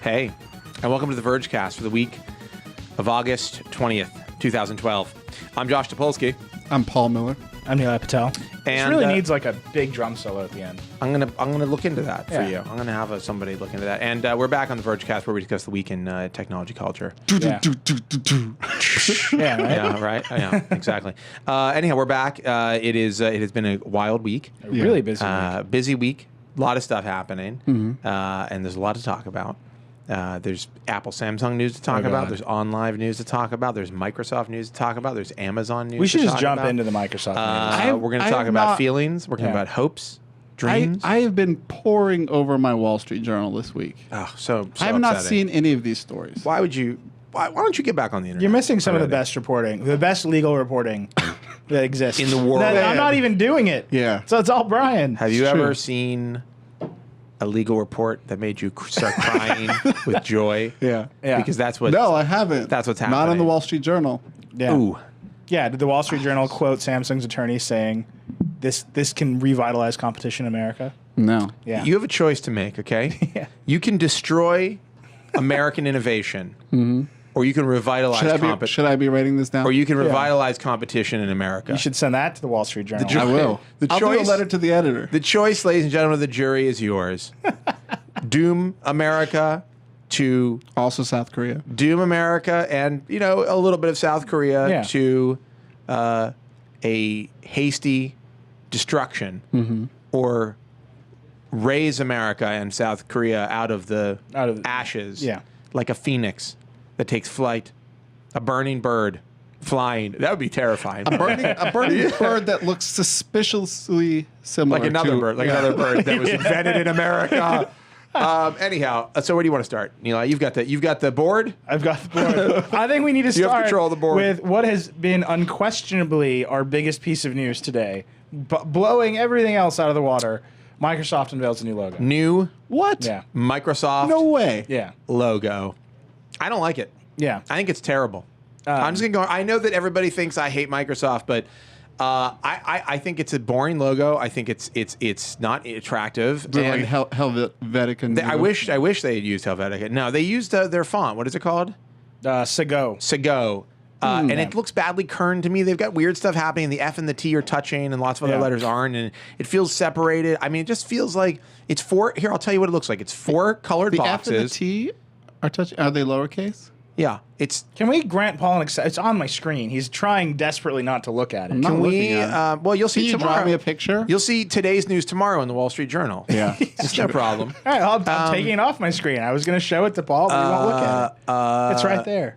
Hey, and welcome to the Vergecast for the week of August 20th, 2012. I'm Josh Topolsky. I'm Paul Miller. I'm Nilay Patel. And this really needs like a big drum solo at the end. I'm gonna look into that for you. I'm gonna have somebody look into that. And we're back on the Vergecast where we discuss the week in technology culture. Yeah. Yeah, right? Yeah, right. Yeah, exactly. Anyhow, we're back. It has been a wild week. A really busy week. Busy week. A lot of stuff happening, and there's a lot to talk about. There's Apple Samsung news to talk about. There's OnLive news to talk about. There's Microsoft news to talk about. There's Amazon news We should to just talk jump about. into the Microsoft news. We're going to talk about feelings. We're going to talk about hopes, dreams. I have been poring over my Wall Street Journal this week. Oh, so I have not upsetting. seen any of these stories. Why would you? Why don't you get back on the internet? You're missing some of the already? best reporting, the best legal reporting that exists In the world. I'm not even doing it. Yeah. So it's all Brian. Have you It's ever true. seen a legal report that made you start crying with joy? Yeah. Yeah. Because that's what. No, I haven't. That's what's Not in happening. the Wall Street Journal. Yeah. Ooh. Yeah. Did the Wall Street Journal quote Samsung's attorney saying this can revitalize competition in America? No. Yeah. You have a choice to make, okay? Yeah. You can destroy American innovation, or you can revitalize Should I be writing this down? or you can revitalize competition in America. You should send that to the Wall Street Journal. I will. The I'll do choice- a letter to the editor. The choice, ladies and gentlemen of the jury, is yours. Doom America to Also South Korea. doom America and, a little bit of South Korea Yeah. to a hasty destruction, or raise America and South Korea out of the ashes, Yeah. like a phoenix that takes flight, a burning bird flying. That would be terrifying. A burning bird that looks suspiciously similar like another to, bird, another bird that was invented in America. Anyhow, so where do you want to start, Nilay? You've got the board. I've got the board. I think we need to You have start control of the board. with what has been unquestionably our biggest piece of news today, blowing everything else out of the water. Microsoft unveils a new logo. New What? Yeah. Microsoft No way. Yeah. logo. I don't like it. Yeah. I think it's terrible. I'm just gonna go. I know that everybody thinks I hate Microsoft, but I think it's a boring logo. I think it's not attractive. Is it And like Helvetica? I wish they had used Helvetica. No, they used their font. What is it called? Sago. Sago. And it looks badly kerned to me. They've got weird stuff happening. The F and the T are touching, and lots of other Yeah. letters aren't. And it feels separated. I mean, it just feels like it's four. Here, I'll tell you what it looks like. It's four colored The boxes. F and the T are touching. Are they lowercase? Yeah, it's. Can we grant Paul an It's on my screen. He's trying desperately not to look at it. not Can we? looking at it. Well, you'll see Can you tomorrow. draw me a picture? You'll see today's news tomorrow in the Wall Street Journal. Yeah. It's no problem. All right, I'm taking it off my screen. I was going to show it to Paul, but he won't look at it. It's right there.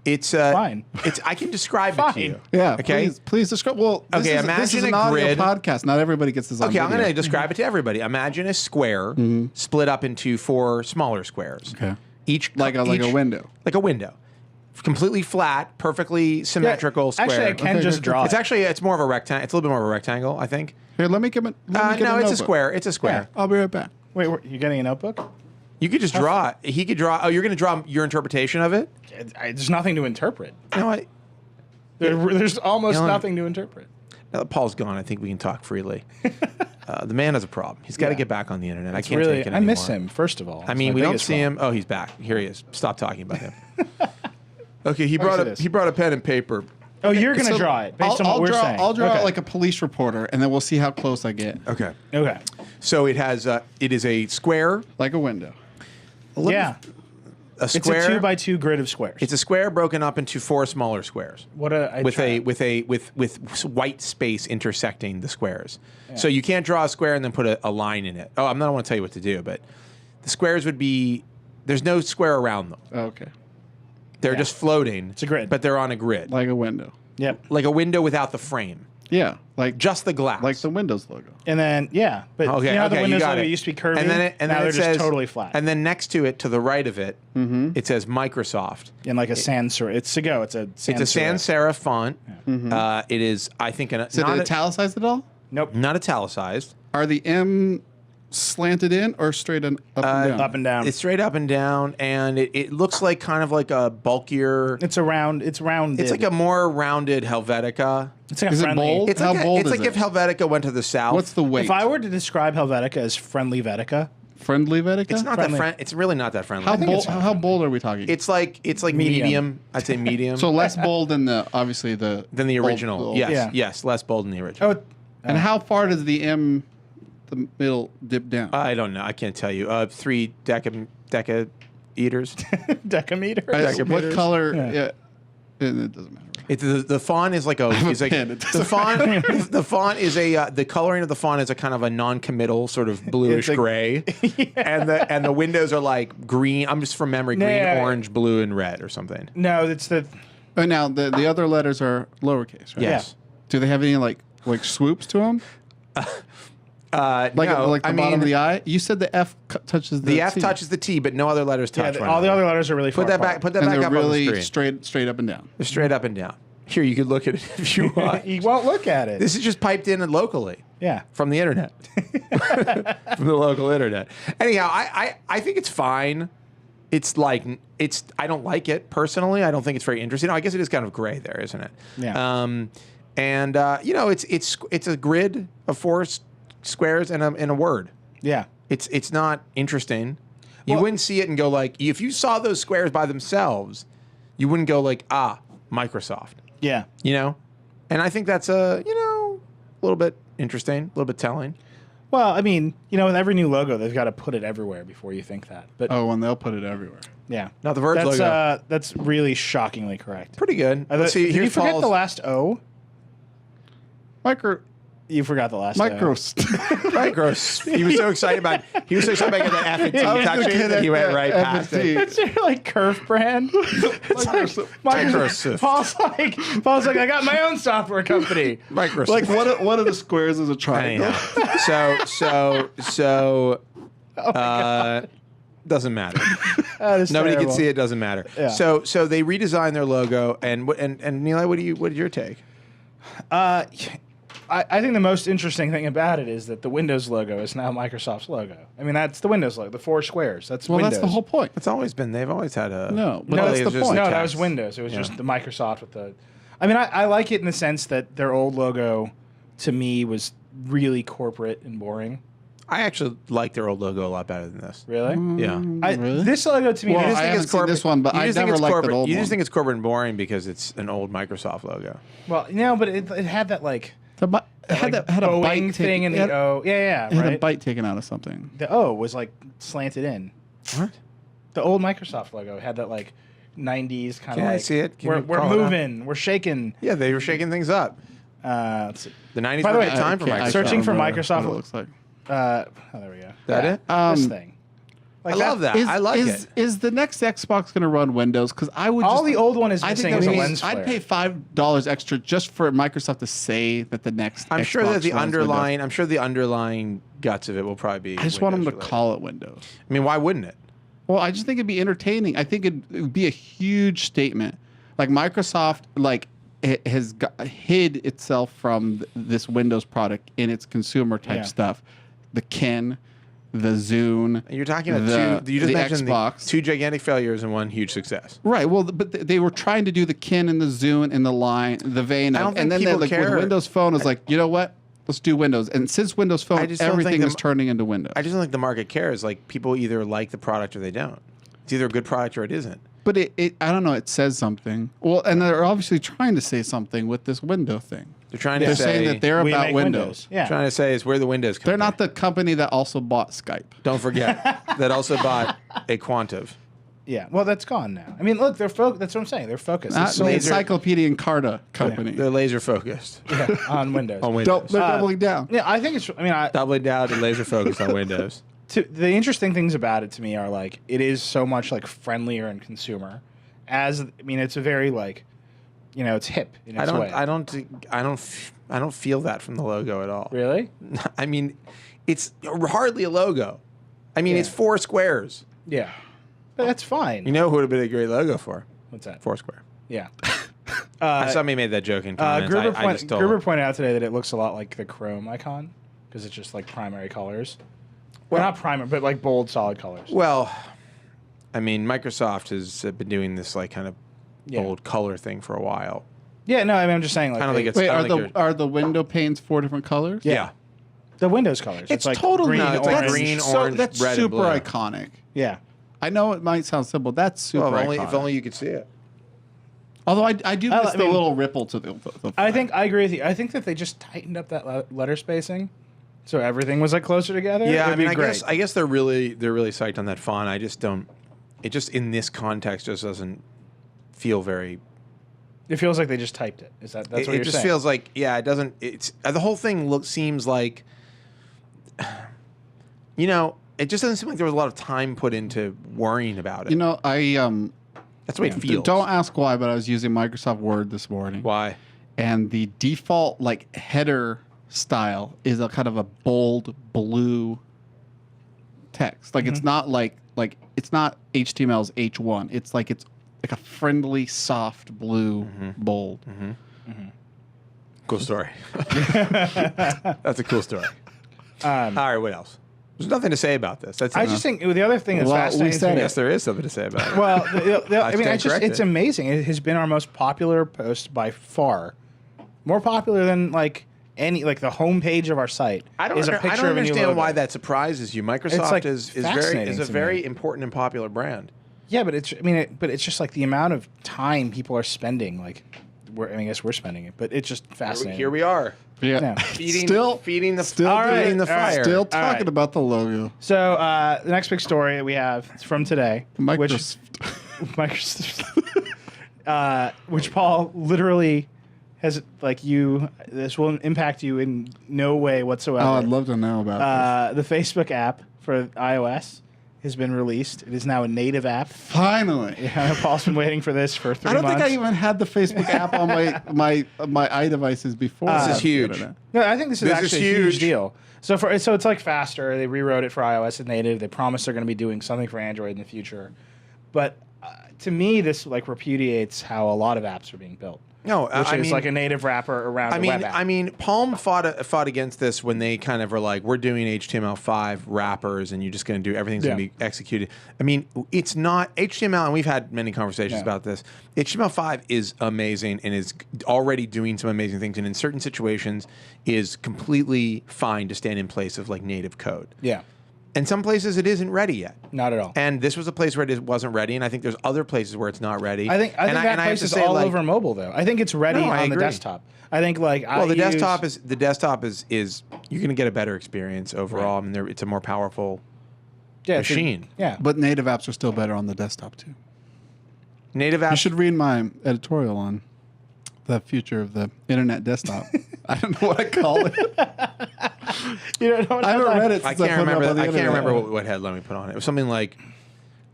It's Fine. It's. I can describe it to Fine. you. Yeah. Okay. Please describe. Well, this Okay, is imagine an a audio grid. podcast. Not everybody gets this on Okay, I'm video. going to describe it to everybody. Imagine a square split up into four smaller squares. Okay. Each Like a window. Like a window. Completely flat, perfectly symmetrical square. Actually, I can Okay, just good, draw it. It's more of a rectangle. It's a little bit more of a rectangle, I think. Here, let me get a No, it's a notebook. square. It's a square. I'll be right back. Wait, you getting a notebook? You could just draw it. He could draw. Oh, you're going to draw your interpretation of it? There's nothing to interpret. You know what? There's almost You know, nothing to interpret. Now that Paul's gone, I think we can talk freely. The man has a problem. He's got to get back on the internet. I can't Really, take it I miss anymore. him. First of all, I mean, we don't see him. Oh, he's back. Here he is. Stop talking about him. Okay, he brought a pen and paper. Oh, you're going to So draw it based on what we're saying. I'll draw Okay. it like a police reporter, and then we'll see how close I get. Okay. Okay. So it has. It is a square. Like a window. Yeah. A It's square. a 2x2 grid of squares. It's a square broken up into four smaller squares. With white space intersecting the squares. So you can't draw a square and then put a line in it. Oh, I don't want to tell you what to do, but the squares would be. There's no square around them. Okay. They're just floating. It's a grid. But they're on a grid. Like a window. Yep. Like a window without the frame. Yeah. Like Just the glass. like the Windows logo. And then but Okay, you know how the okay, you Windows got logo it. used to be curvy? And then now they're it just says, totally flat. And then next to it, to the right of it, it says Microsoft. in like a sans serif. It's Sago. It's a sans It's a sans serif font. It is, I think, Is it italicized at all? Nope. not italicized. Are the M slanted in or straight up and down? Up and down. It's straight up and down, and it looks like kind of like a bulkier. It's rounded. It's like a more rounded Helvetica. It's like Is a it friendly. bold? It's How like bold it's is like if it? Helvetica went to the south. What's the weight? If I were to describe Helvetica as friendly Vetica, friendly Vergecast? It's not Friendly. that friend. It's really not that friendly. How bold are we talking? It's like medium. I'd say medium. So less bold than obviously the original. bold. Yes, Yeah. yes, less bold than the original. Oh, And how far does the middle dip down? I don't know. I can't tell you. 3 deca eaters. decameter. What color? Yeah. Yeah. It doesn't matter. It's the font is like the font is the coloring of the font is a kind of a non-committal sort of bluish gray, and the windows are like green. I'm just from memory, green, orange, blue, and red or something. No, it's the. Oh, now the other letters are lowercase, right? Yes. Do they have any like swoops to them? Like no, the bottom of the I. You said the F touches the F T. touches the T, but no other letters touch. all the other letters are really Put far that apart. back. Put that And back they're up on the really screen. straight up and down. They're straight up and down. Here, you could look at it if you want. He won't look at it. This is just piped in locally. Yeah. From the internet. From the local internet. Anyhow, I think it's fine. It's like I don't like it personally. I don't think it's very interesting. I guess it is kind of gray there, isn't it? Yeah. And it's a grid of 4 squares and a word. Yeah. It's not interesting. You wouldn't see it and go like, if you saw those squares by themselves, you wouldn't go like, Microsoft. Yeah. You know? And I think that's a little bit interesting, a little bit telling. Well, I mean, with every new logo, they've got to put it everywhere before you think that. But And they'll put it everywhere. yeah, Not the Verge logo. That's really shockingly correct. Pretty good. Let's see. Did you forget the last O? You forgot the last O. Micros. He was so excited about getting the F and T touching that he went right past it. It's their like curve brand. It's like Microsoft. Paul's like, I got my own software company. Microsoft. Like one of the squares is a triangle. Anyhow, so doesn't matter. Nobody can see it. Doesn't matter. Yeah. So they redesigned their logo, and Nilay, what did your take? I think the most interesting thing about it is that the Windows logo is now Microsoft's logo. I mean, that's the Windows logo, the 4 squares. That's Windows. That's the whole point. It's always been. They've always had a But that's the point. No, that was Windows. It was just the Microsoft with the. I mean, I like it in the sense that their old logo, to me, was really corporate and boring. I actually like their old logo a lot better than this. Really? Yeah. Really? This logo to me, Well, I just I think haven't it's seen this one, but I never liked that old You one. just think it's corporate and boring because it's an old Microsoft logo. well, no, but it had that like. It had a Boeing bite thing in the O. Yeah, It had a right. bite taken out of something. The O was like slanted in. What? The old Microsoft logo had that like 90s kind Can of I like. see it? Can We're you call it moving. We're shaking. Yeah, they were shaking things up. Let's see. The 90s By the were way, a good time for I Microsoft. can't Searching for remember Microsoft- what it looks like. There we go. That it? This thing. Like I love that. I like it. Is the next Xbox going to run Windows? Because I would. All just, the old one is I missing think is that a means lens flare. I'd pay $5 extra just for Microsoft to say that the next. I'm sure that Xbox the runs underlying, Windows. I'm sure the underlying guts of it will probably be. I just want them to Windows call it Windows. I mean, why wouldn't it? Well, I just think it'd be entertaining. I think it would be a huge statement. Like Microsoft, like it has hid itself from this Windows product in its consumer type stuff. The Ken, the Zune. You're talking about you just mentioned Xbox. 2 gigantic failures and 1 huge success. Right. Well, but they were trying to do the Ken and the Zune and the line, the vein. I don't Of, think and then they people like care. with Windows Phone was like, you know what? Let's do Windows. And since Windows Phone, I just don't everything think is turning into Windows. I just don't think the market cares. Like people either like the product or they don't. It's either a good product or it isn't. But it I don't know. It says something. Well, and they're obviously trying to say something with this window thing. They're trying to They're say saying that they're We about make Windows. Yeah. trying to say is we're the Windows company. They're not the company that also bought Skype. Don't forget that also bought a Quantive. Yeah. Well, that's gone now. I mean, look, that's what I'm saying. They're focused. Not It's the laser Encyclopedia Encarta company. They're laser focused on Windows. on Windows. They're doubling down. Yeah, I think it's. I mean, Doubling down and laser focused on Windows. the interesting things about it to me are like it is so much like friendlier and consumer. It's a very like, it's hip in its way. I don't feel that from the logo at all. Really? I mean, it's hardly a logo. I mean, it's 4 squares. Yeah. But that's fine. You know who would have been a great logo for? What's that? Foursquare. Yeah. I saw somebody made that joke in comments. Gruber pointed out today that it looks a lot like the Chrome icon because it's just like primary colors. Well, not primary, but like bold, solid colors. Well, I mean, Microsoft has been doing this like kind of bold color thing for a while. Yeah, no, I mean, I'm just saying. Like, I don't think it's. Wait, I don't think are the window panes 4 different colors? Yeah. The Windows colors. It's like totally green, it's like orange. green, so orange, that's red, and super blue. iconic. Yeah. I know it might sound simple. That's super Well, iconic. if only you could see it. Although I do miss the mean, little ripple to the I agree with you. I think that they just tightened up that letter spacing, so everything was like closer together. Yeah, It'd be great. I guess they're really psyched on that font. I just don't. It just in this context just doesn't feel very. It feels like they just typed it. Is that that's what It you're just saying? feels like it doesn't. It's the whole thing seems like. It just doesn't seem like there was a lot of time put into worrying about it. That's the way it feels. Don't ask why, but I was using Microsoft Word this morning. Why? And the default header style is a kind of a bold blue text. Like it's not like it's not HTML's H1. It's like a friendly, soft blue bold. Cool story. That's a cool story. All right, what else? There's nothing to say about this. That's I just think the other thing that's fascinating to me. Yes, there is something to say about it. Well, I mean, stand corrected. it's amazing. It has been our most popular post by far, more popular than the homepage of our site. I don't understand why that surprises you. Microsoft is a very important and popular brand. Yeah, but it's just like the amount of time people are spending. I guess we're spending it, but it's just fascinating. Here we are. Yeah. Feeding the right, fire. Still talking about the logo. So the next big story that we have is from today, Microsoft, which Paul literally has this will impact you in no way whatsoever. Oh, I'd love to know about this. The Facebook app for iOS has been released. It is now a native app. Finally. Yeah, Paul's been waiting for this for 3 months. I don't think I even had the Facebook app on my iDevices before. This is huge. No, I think this is actually a huge huge deal. So it's like faster. They rewrote it for iOS and native. They promise they're going to be doing something for Android in the future. But to me, this repudiates how a lot of apps are being built. No, which is like a native wrapper around a web app. I mean, Palm fought against this when they kind of were like, we're doing HTML5 wrappers and you're just going to do everything's going to be executed. I mean, it's not HTML, and we've had many conversations about this. HTML5 is amazing and is already doing some amazing things, and in certain situations is completely fine to stand in place of native code. Yeah. And some places it isn't ready yet. Not at all. And this was a place where it wasn't ready, and I think there's other places where it's not ready. I think that place is all over mobile, though. I think it's ready on the desktop. I think the desktop is you're going to get a better experience overall. Right. I mean, it's a more powerful machine. But native apps are still better on the desktop too. Native apps. You should read my editorial on the future of the internet desktop. I don't know what I call it. You don't know what I haven't read it. I can't remember what headline we put on it. It was something like,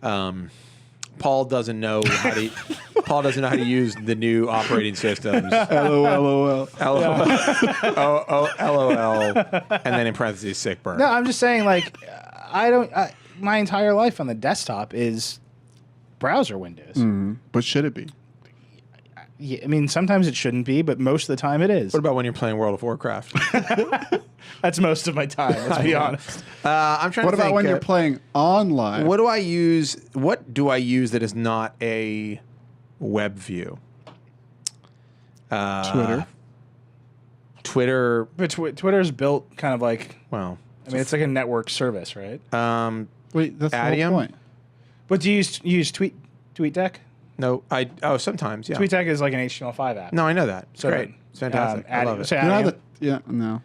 Paul doesn't know how to use the new operating systems. LOL. LOL. And then in parentheses, sick burn. No, I'm just saying, my entire life on the desktop is browser windows. But should it be? Yeah, I mean, sometimes it shouldn't be, but most of the time it is. What about when you're playing World of Warcraft? That's most of my time, let's be honest. I'm trying What to think. What about when you're playing OnLive? What do I use? What do I use that is not a web view? Twitter. But Twitter's built kind of it's like a network service, right? Wait, that's Adium? the whole point. But do you use TweetDeck? No, sometimes, yeah. TweetDeck is like an HTML5 app. No, I know that. It's great. It's fantastic. I love it. So No.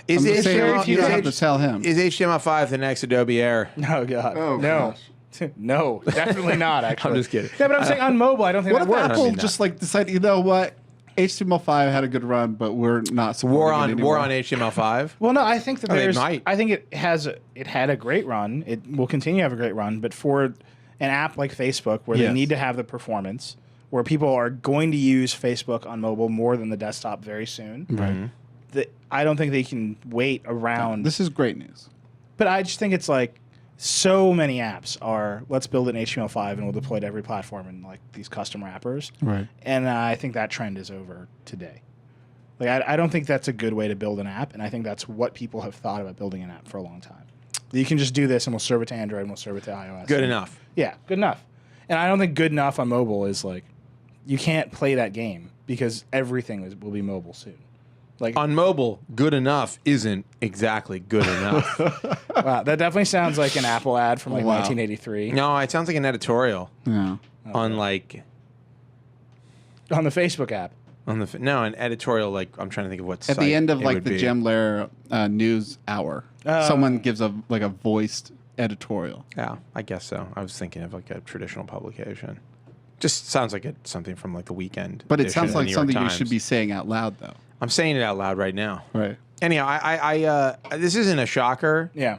Is you don't have to tell him. Is HTML5 the next Adobe Air? No, God. Oh, no. gosh. No, definitely not, actually. I'm just kidding. Yeah, but I'm saying on mobile, I don't think What that if works. Apple just decide, you know what? HTML5 had a good run, but we're not supporting it anymore. War on HTML5? Well, no, I think that they might. I think it had a great run. It will continue to have a great run, but for an app like Facebook, where they need to have the performance, where people are going to use Facebook on mobile more than the desktop very soon, right? I don't think they can wait around. This is great news. But I just think it's so many apps are, let's build an HTML5 and we'll deploy it to every platform in these custom wrappers. Right. And I think that trend is over today. I don't think that's a good way to build an app, and I think that's what people have thought about building an app for a long time. You can just do this and we'll serve it to Android and we'll serve it to iOS. Good enough. Yeah, good enough. And I don't think good enough on mobile is you can't play that game because everything will be mobile soon. Like on mobile, good enough isn't exactly good enough. wow, that definitely sounds like an Apple ad from like 1983. No, it sounds like an editorial. Yeah. On like on the Facebook app. On the an editorial, like I'm trying to think of what at the end of like the Jim Lair news hour, someone gives a voiced editorial. Yeah, I guess so. I was thinking of like a traditional publication. Just sounds like something from like the Weekend. But it sounds like something you should be saying out loud, though. I'm saying it out loud right now. Right. Anyhow, I this isn't a shocker. Yeah.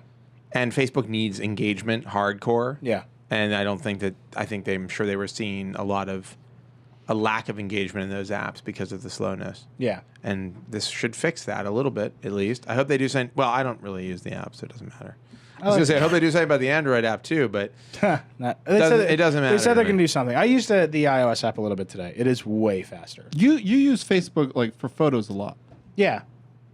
And Facebook needs engagement hardcore. Yeah. And I don't think that I'm sure they were seeing a lack of engagement in those apps because of the slowness. Yeah. And this should fix that a little bit, at least. I hope they do something. Well, I don't really use the app, so it doesn't matter. I was going to say, I hope they do something about the Android app, too, but it doesn't matter. They said they're going to do something. I used the iOS app a little bit today. It is way faster. You use Facebook like for photos a lot. Yeah.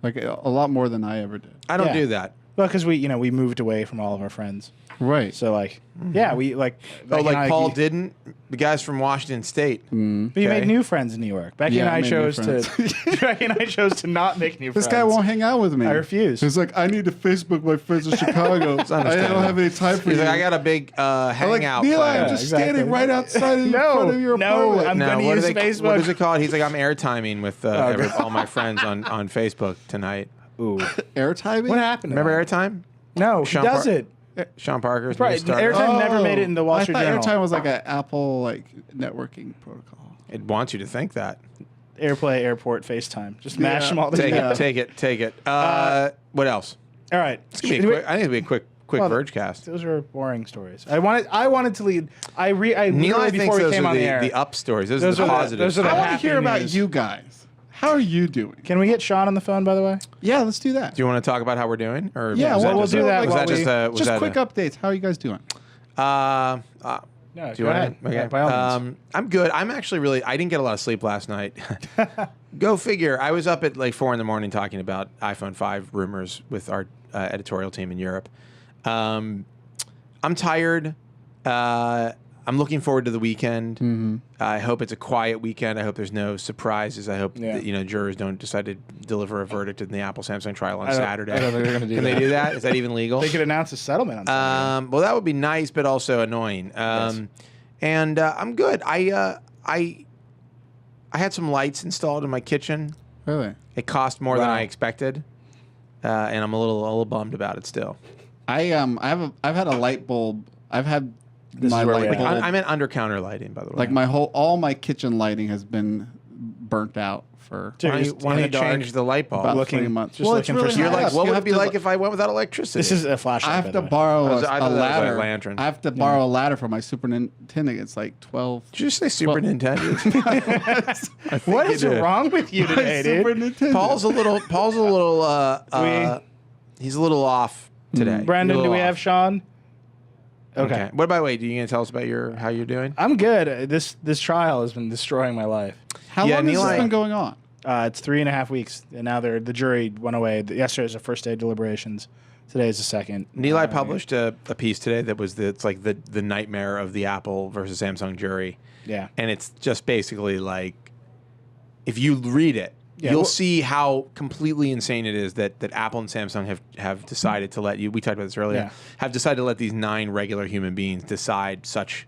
Like a lot more than I ever did. I don't do that. Well, because we moved away from all of our friends. Right. So, like, yeah, we, like... Paul didn't? The guys from Washington State. But you made new friends in New York. Becky and I chose to not make new friends. This guy won't hang out with me. I refuse. He's like, I need to Facebook my friends in Chicago. I don't have any time for you. Like, I got a big hangout. Nilay, I'm just standing right outside in front of your apartment. I'm going to use Facebook. What is it called? He's like, I'm airtiming with all my friends on Facebook tonight. Ooh. Airtiming? What happened? Remember airtime? No, he does it. Sean Parker's right. Airtime never made it in the Wall Street Journal. Airtime was like an Apple networking protocol. It wants you to think that. AirPlay, Airport, FaceTime. Just mash them all together. Take it. What else? All right. I think it'll be a quick Vergecast. Those are boring stories. I wanted to lead. Nilay thinks those came are on the air. the up stories. Those are the positives. I want to hear about you guys. How are you doing? Can we get Sean on the phone, by the way? Yeah, let's do that. Do you want to talk about how we're doing? Or yeah, we'll do that. Just quick updates. How are you guys doing? No, go ahead. Okay. Yeah, by all means. I'm good. I'm actually I didn't get a lot of sleep last night. Go figure. I was up at like 4 a.m. talking about iPhone 5 rumors with our editorial team in Europe. I'm tired. I'm looking forward to the weekend. Mm-hmm. I hope it's a quiet weekend. I hope there's no surprises. I hope that, jurors don't decide to deliver a verdict in the Apple-Samsung trial on Saturday. I don't think they're going to do Can that. they do that? Is that even legal? They could announce a settlement on Saturday. Well, that would be nice, but also annoying. Yes. And I'm good. I had some lights installed in my kitchen. Really? It cost more than I expected, and I'm a little bummed about it still. I've had a light bulb. I've had my light bulb. I meant under counter lighting, by the way. Like all my kitchen lighting has been burnt out for. Why don't you change the light bulb? About 3 months. Just looking for. You're like, what would it be like if I went without electricity? This is a flashlight. I have to borrow a ladder. Lantern. I have to borrow a ladder for my Super Nintendo. It's like 12. Did you just say Super Nintendo? What is wrong with you today, dude? Super Nintendo. Paul's a little. He's a little off today. Brandon, do we have Sean? Okay. What by the way, are you gonna tell us about how you're doing? I'm good. This trial has been destroying my life. How long has this been going on? It's 3.5 weeks, and now the jury went away. Yesterday was the first day of deliberations. Today is the second. Nilay published a piece today that was it's like the nightmare of the Apple versus Samsung jury. Yeah. And it's just basically like, if you read it, you'll see how completely insane it is that Apple and Samsung have decided to let you. We talked about this earlier. Have decided to let these 9 regular human beings decide such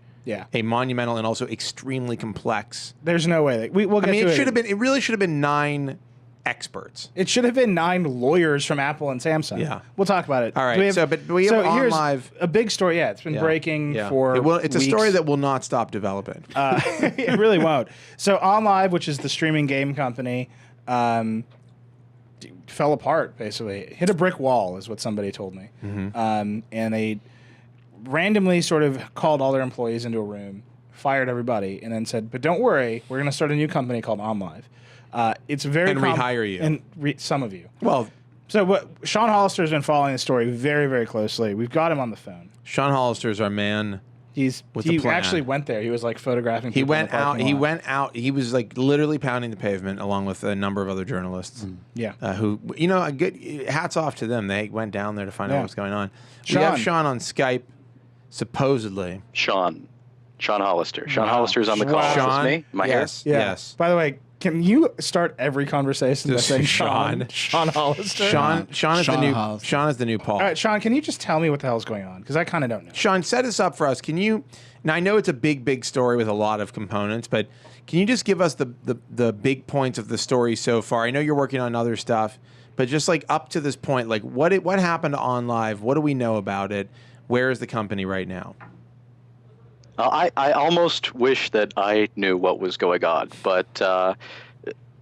a monumental and also extremely complex. There's no way we'll get to it. It really should have been 9 experts. It should have been 9 lawyers from Apple and Samsung. Yeah, we'll talk about it. All right. We have OnLive. A big story. Yeah, it's been breaking for. It's a story that will not stop developing. It really won't. So OnLive, which is the streaming game company, fell apart. Basically, hit a brick wall, is what somebody told me. Mm-hmm. And they randomly sort of called all their employees into a room, fired everybody, and then said, "But don't worry, we're going to start a new company called OnLive. It's very rehire you and some of you." Well, so what? Sean Hollister has been following the story very, very closely. We've got him on the phone. Sean Hollister is our man. He actually went there. He was like photographing people. He went out. He was like literally pounding the pavement along with a number of other journalists. Who, a good hats off to them. They went down there to find out what's going on. We have Sean on Skype, supposedly. Sean Hollister. Sean Hollister is on the call. Sean, Is me? Am I yes, here? yes. By the way, Can you start every conversation by Just saying Sean. Sean Hollister? Sean is the new Hollister. Sean is the new Paul. All right, Sean, can you just tell me what the hell's going on? Because I kind of don't know. Sean, set this up for us. Can you? Now I know it's a big story with a lot of components, but can you just give us the big points of the story so far? I know you're working on other stuff, but just like up to this point, like what happened to OnLive? What do we know about it? Where is the company right now? I almost wish that I knew what was going on, but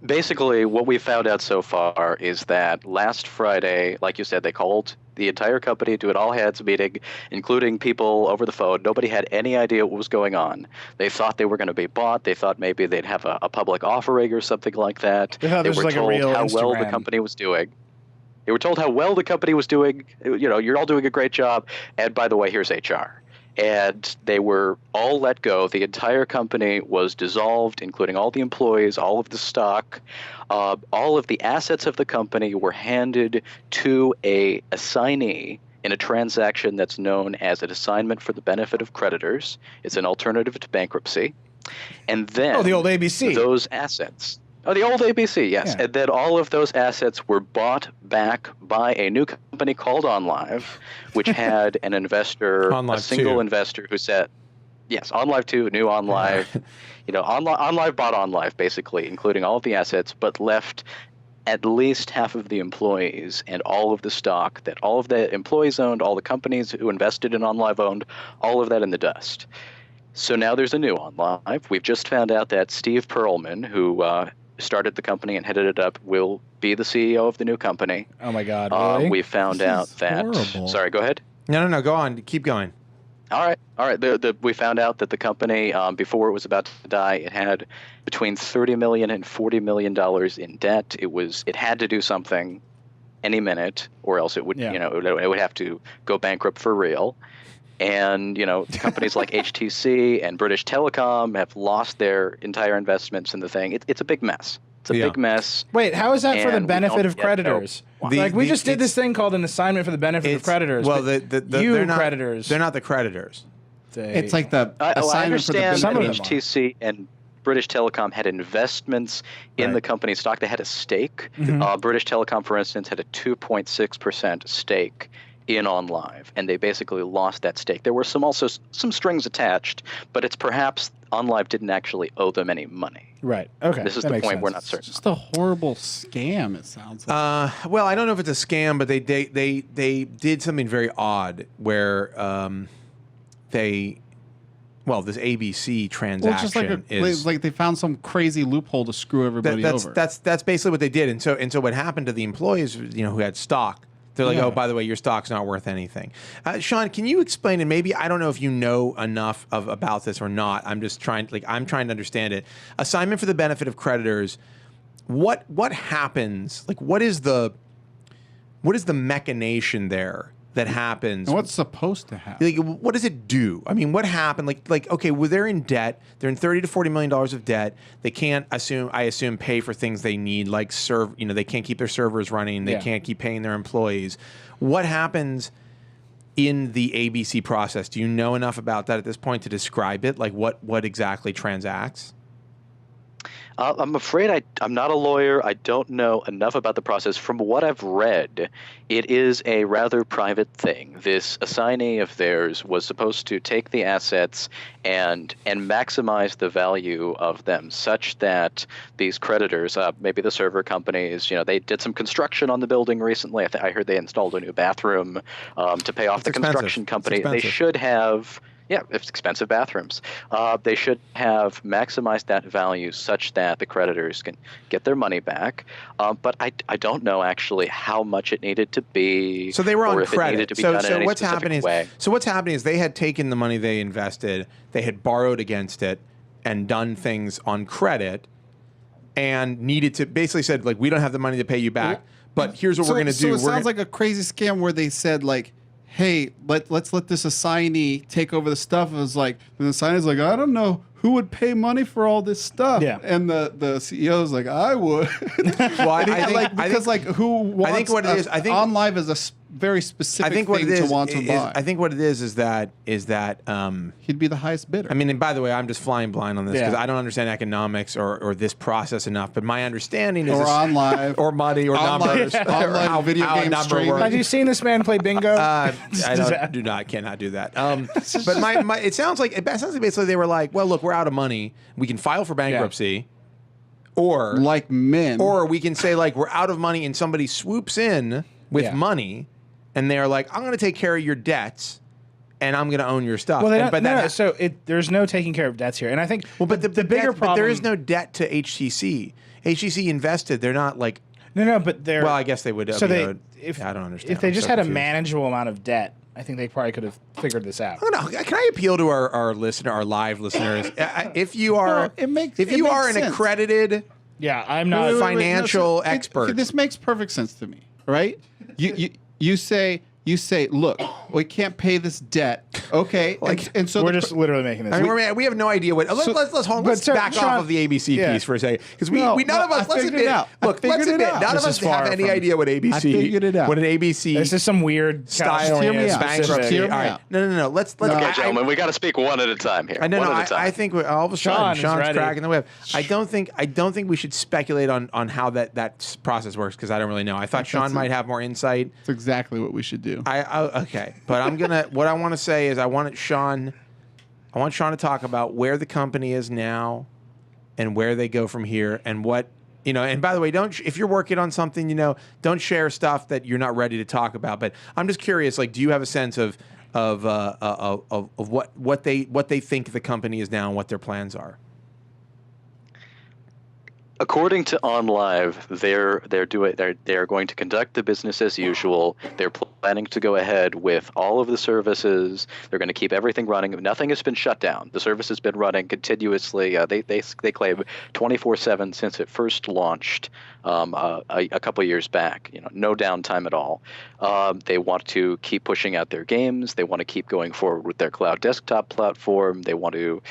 basically what we found out so far is that last Friday, like you said, they called the entire company to an all-hands meeting, including people over the phone. Nobody had any idea what was going on. They thought they were going to be bought. They thought maybe they'd have a public offering or something like that. They thought They this were was like a told real how well the Instagram. company was doing. They were told how well the company was doing. You know, you're all doing a great job. And by the way, here's HR. And they were all let go. The entire company was dissolved, including all the employees, all of the stock. All of the assets of the company were handed to a assignee in a transaction that's known as an assignment for the benefit of creditors. It's an alternative to bankruptcy. And then the old ABC. Those assets. Oh, the old ABC, yes. Yeah. And then all of those assets were bought back by a new company called OnLive, which had an investor, OnLive a single 2. investor who said, yes, OnLive 2, new OnLive. You know, OnLive bought OnLive, basically, including all of the assets, but left at least half of the employees and all of the stock that all of the employees owned, all the companies who invested in OnLive owned, all of that in the dust. So now there's a new OnLive. We've just found out that Steve Perlman, who started the company and headed it up, will be the CEO of the new company. Oh my God! Really? We found This out is that. horrible. Sorry, go ahead. No. Go on. Keep going. All right. We found out that the company, before it was about to die, it had between $30 million and $40 million in debt. It had to do something any minute, or else it would, Yeah. it would have to go bankrupt for real. And, companies like HTC and British Telecom have lost their entire investments in the thing. It's a big mess. It's a Yeah. big mess. Wait, how is that for the And we benefit don't of yet creditors? know. We just did this thing called an assignment for the benefit of creditors. Well, but they're not creditors. They're not the creditors. It's like the I assignment for the understand Some that of them are. HTC and British Telecom had investments in the company's stock. They had a stake. British Telecom, for instance, had a 2.6% stake in OnLive, and they basically lost that stake. There were also some strings attached, but it's perhaps OnLive didn't actually owe them any money. Right. Okay. This is that the makes point sense. we're not certain. just a horrible scam. It sounds like. Well, I don't know if it's a scam, but they did something very odd where this ABC transaction Well, just is like they found some crazy loophole to screw everybody over. that's basically what they did. And so what happened to the employees, who had stock, they're like, oh, by the way, your stock's not worth anything. Sean, can you explain? And maybe I don't know if you know enough about this or not. I'm just trying to understand it. Assignment for the benefit of creditors. What happens? Like, what is the machination there that happens? and what's supposed to happen? Like, what does it do? I mean, what happened? Like, okay, well, they're in debt. They're in $30 to $40 million of debt. They can't I assume, pay for things they need, like they can't keep their servers running. They can't keep paying their employees. What happens in the ABC process? Do you know enough about that at this point to describe it? Like, what exactly transacts? I'm afraid I'm not a lawyer. I don't know enough about the process. From what I've read, it is a rather private thing. This assignee of theirs was supposed to take the assets and maximize the value of them such that these creditors, maybe the server companies, they did some construction on the building recently. I heard they installed a new bathroom to pay off the construction company. They should have... Yeah, it's expensive bathrooms. They should have maximized that value such that the creditors can get their money back. But I don't know actually how much it needed to be. So they were on or if it credit. needed to be done in any specific way. So what's happening is they had taken the money they invested, they had borrowed against it, and done things on credit, and needed to basically said, like, we don't have the money to pay you back, but here's what we're going to do. So it sounds like a crazy scam where they said, like, hey, let's let this assignee take over the stuff. It was like, and the assignee's like, I don't know who would pay money for all this stuff. Yeah. And the CEO's like, I would. Well, I think who wants what it is, I think OnLive is very specific I think what thing it is, to want to buy. I think what it is that He'd be the highest bidder. I mean, and by the way, I'm just flying blind on this because Yeah. I don't understand economics or this process enough. But my understanding is or this, OnLive. or money or numbers, or online how video how a game number streaming. works. Have you seen this man play bingo? Cannot do that. But it sounds like basically they were like, well, look, we're out of money. We can file for bankruptcy, or like men. or we can say like we're out of money and somebody swoops in with Yeah. money, and they're like, I'm going to take care of your debts, and I'm going to own your stuff. Well, they And- don't, no, so there's no taking care of debts here, and I think but the bigger problem. But there is no debt to HTC. HTC invested. They're not like. no, but they're Well, I guess they would. So you they know, if I don't understand. if they I'm just so had a confused. manageable amount of debt, I think they probably could have figured this out. I don't know. Can I appeal to our listener, our live listeners? If you are, No, if it you are makes an sense. accredited Yeah, I'm Wait, not. wait, wait, financial no, expert. this makes perfect sense to me, right? You say, look, we can't pay this debt, okay? And so We're just literally making this. I mean, we have no idea what. Let's so, back Sean- off of the ABC yeah. piece for a second, because No, we none no, of us. I Let's figured admit. it out. I Look, let's figured it admit. out. None This of is us have far any from- idea what ABC. I figured it out. What an ABC. This is some weird style. California Hear me out. specific- Just hear me All right. out. No. Let's. Okay, gentlemen, we got to speak one at a time here. I know. One No, at a time. I think all of a sudden Sean is Sean's ready. cracking the whip. I don't think we should speculate on how that process works because I don't really know. I thought Sean might have more insight. That's exactly what we should do. Okay, but I'm gonna. What I want to say is I want Sean to talk about where the company is now, and where they go from here, and what And by the way, if you're working on something, don't share stuff that you're not ready to talk about. But I'm just curious. Like, do you have a sense of what they think the company is now and what their plans are? According to OnLive, they're going to conduct the business as usual. They're planning to go ahead with all of the services. They're going to keep everything running. Nothing has been shut down. The service has been running continuously. They claim 24/7 since it first launched a couple years back. No downtime at all. They want to keep pushing out their games. They want to keep going forward with their cloud desktop platform. They want to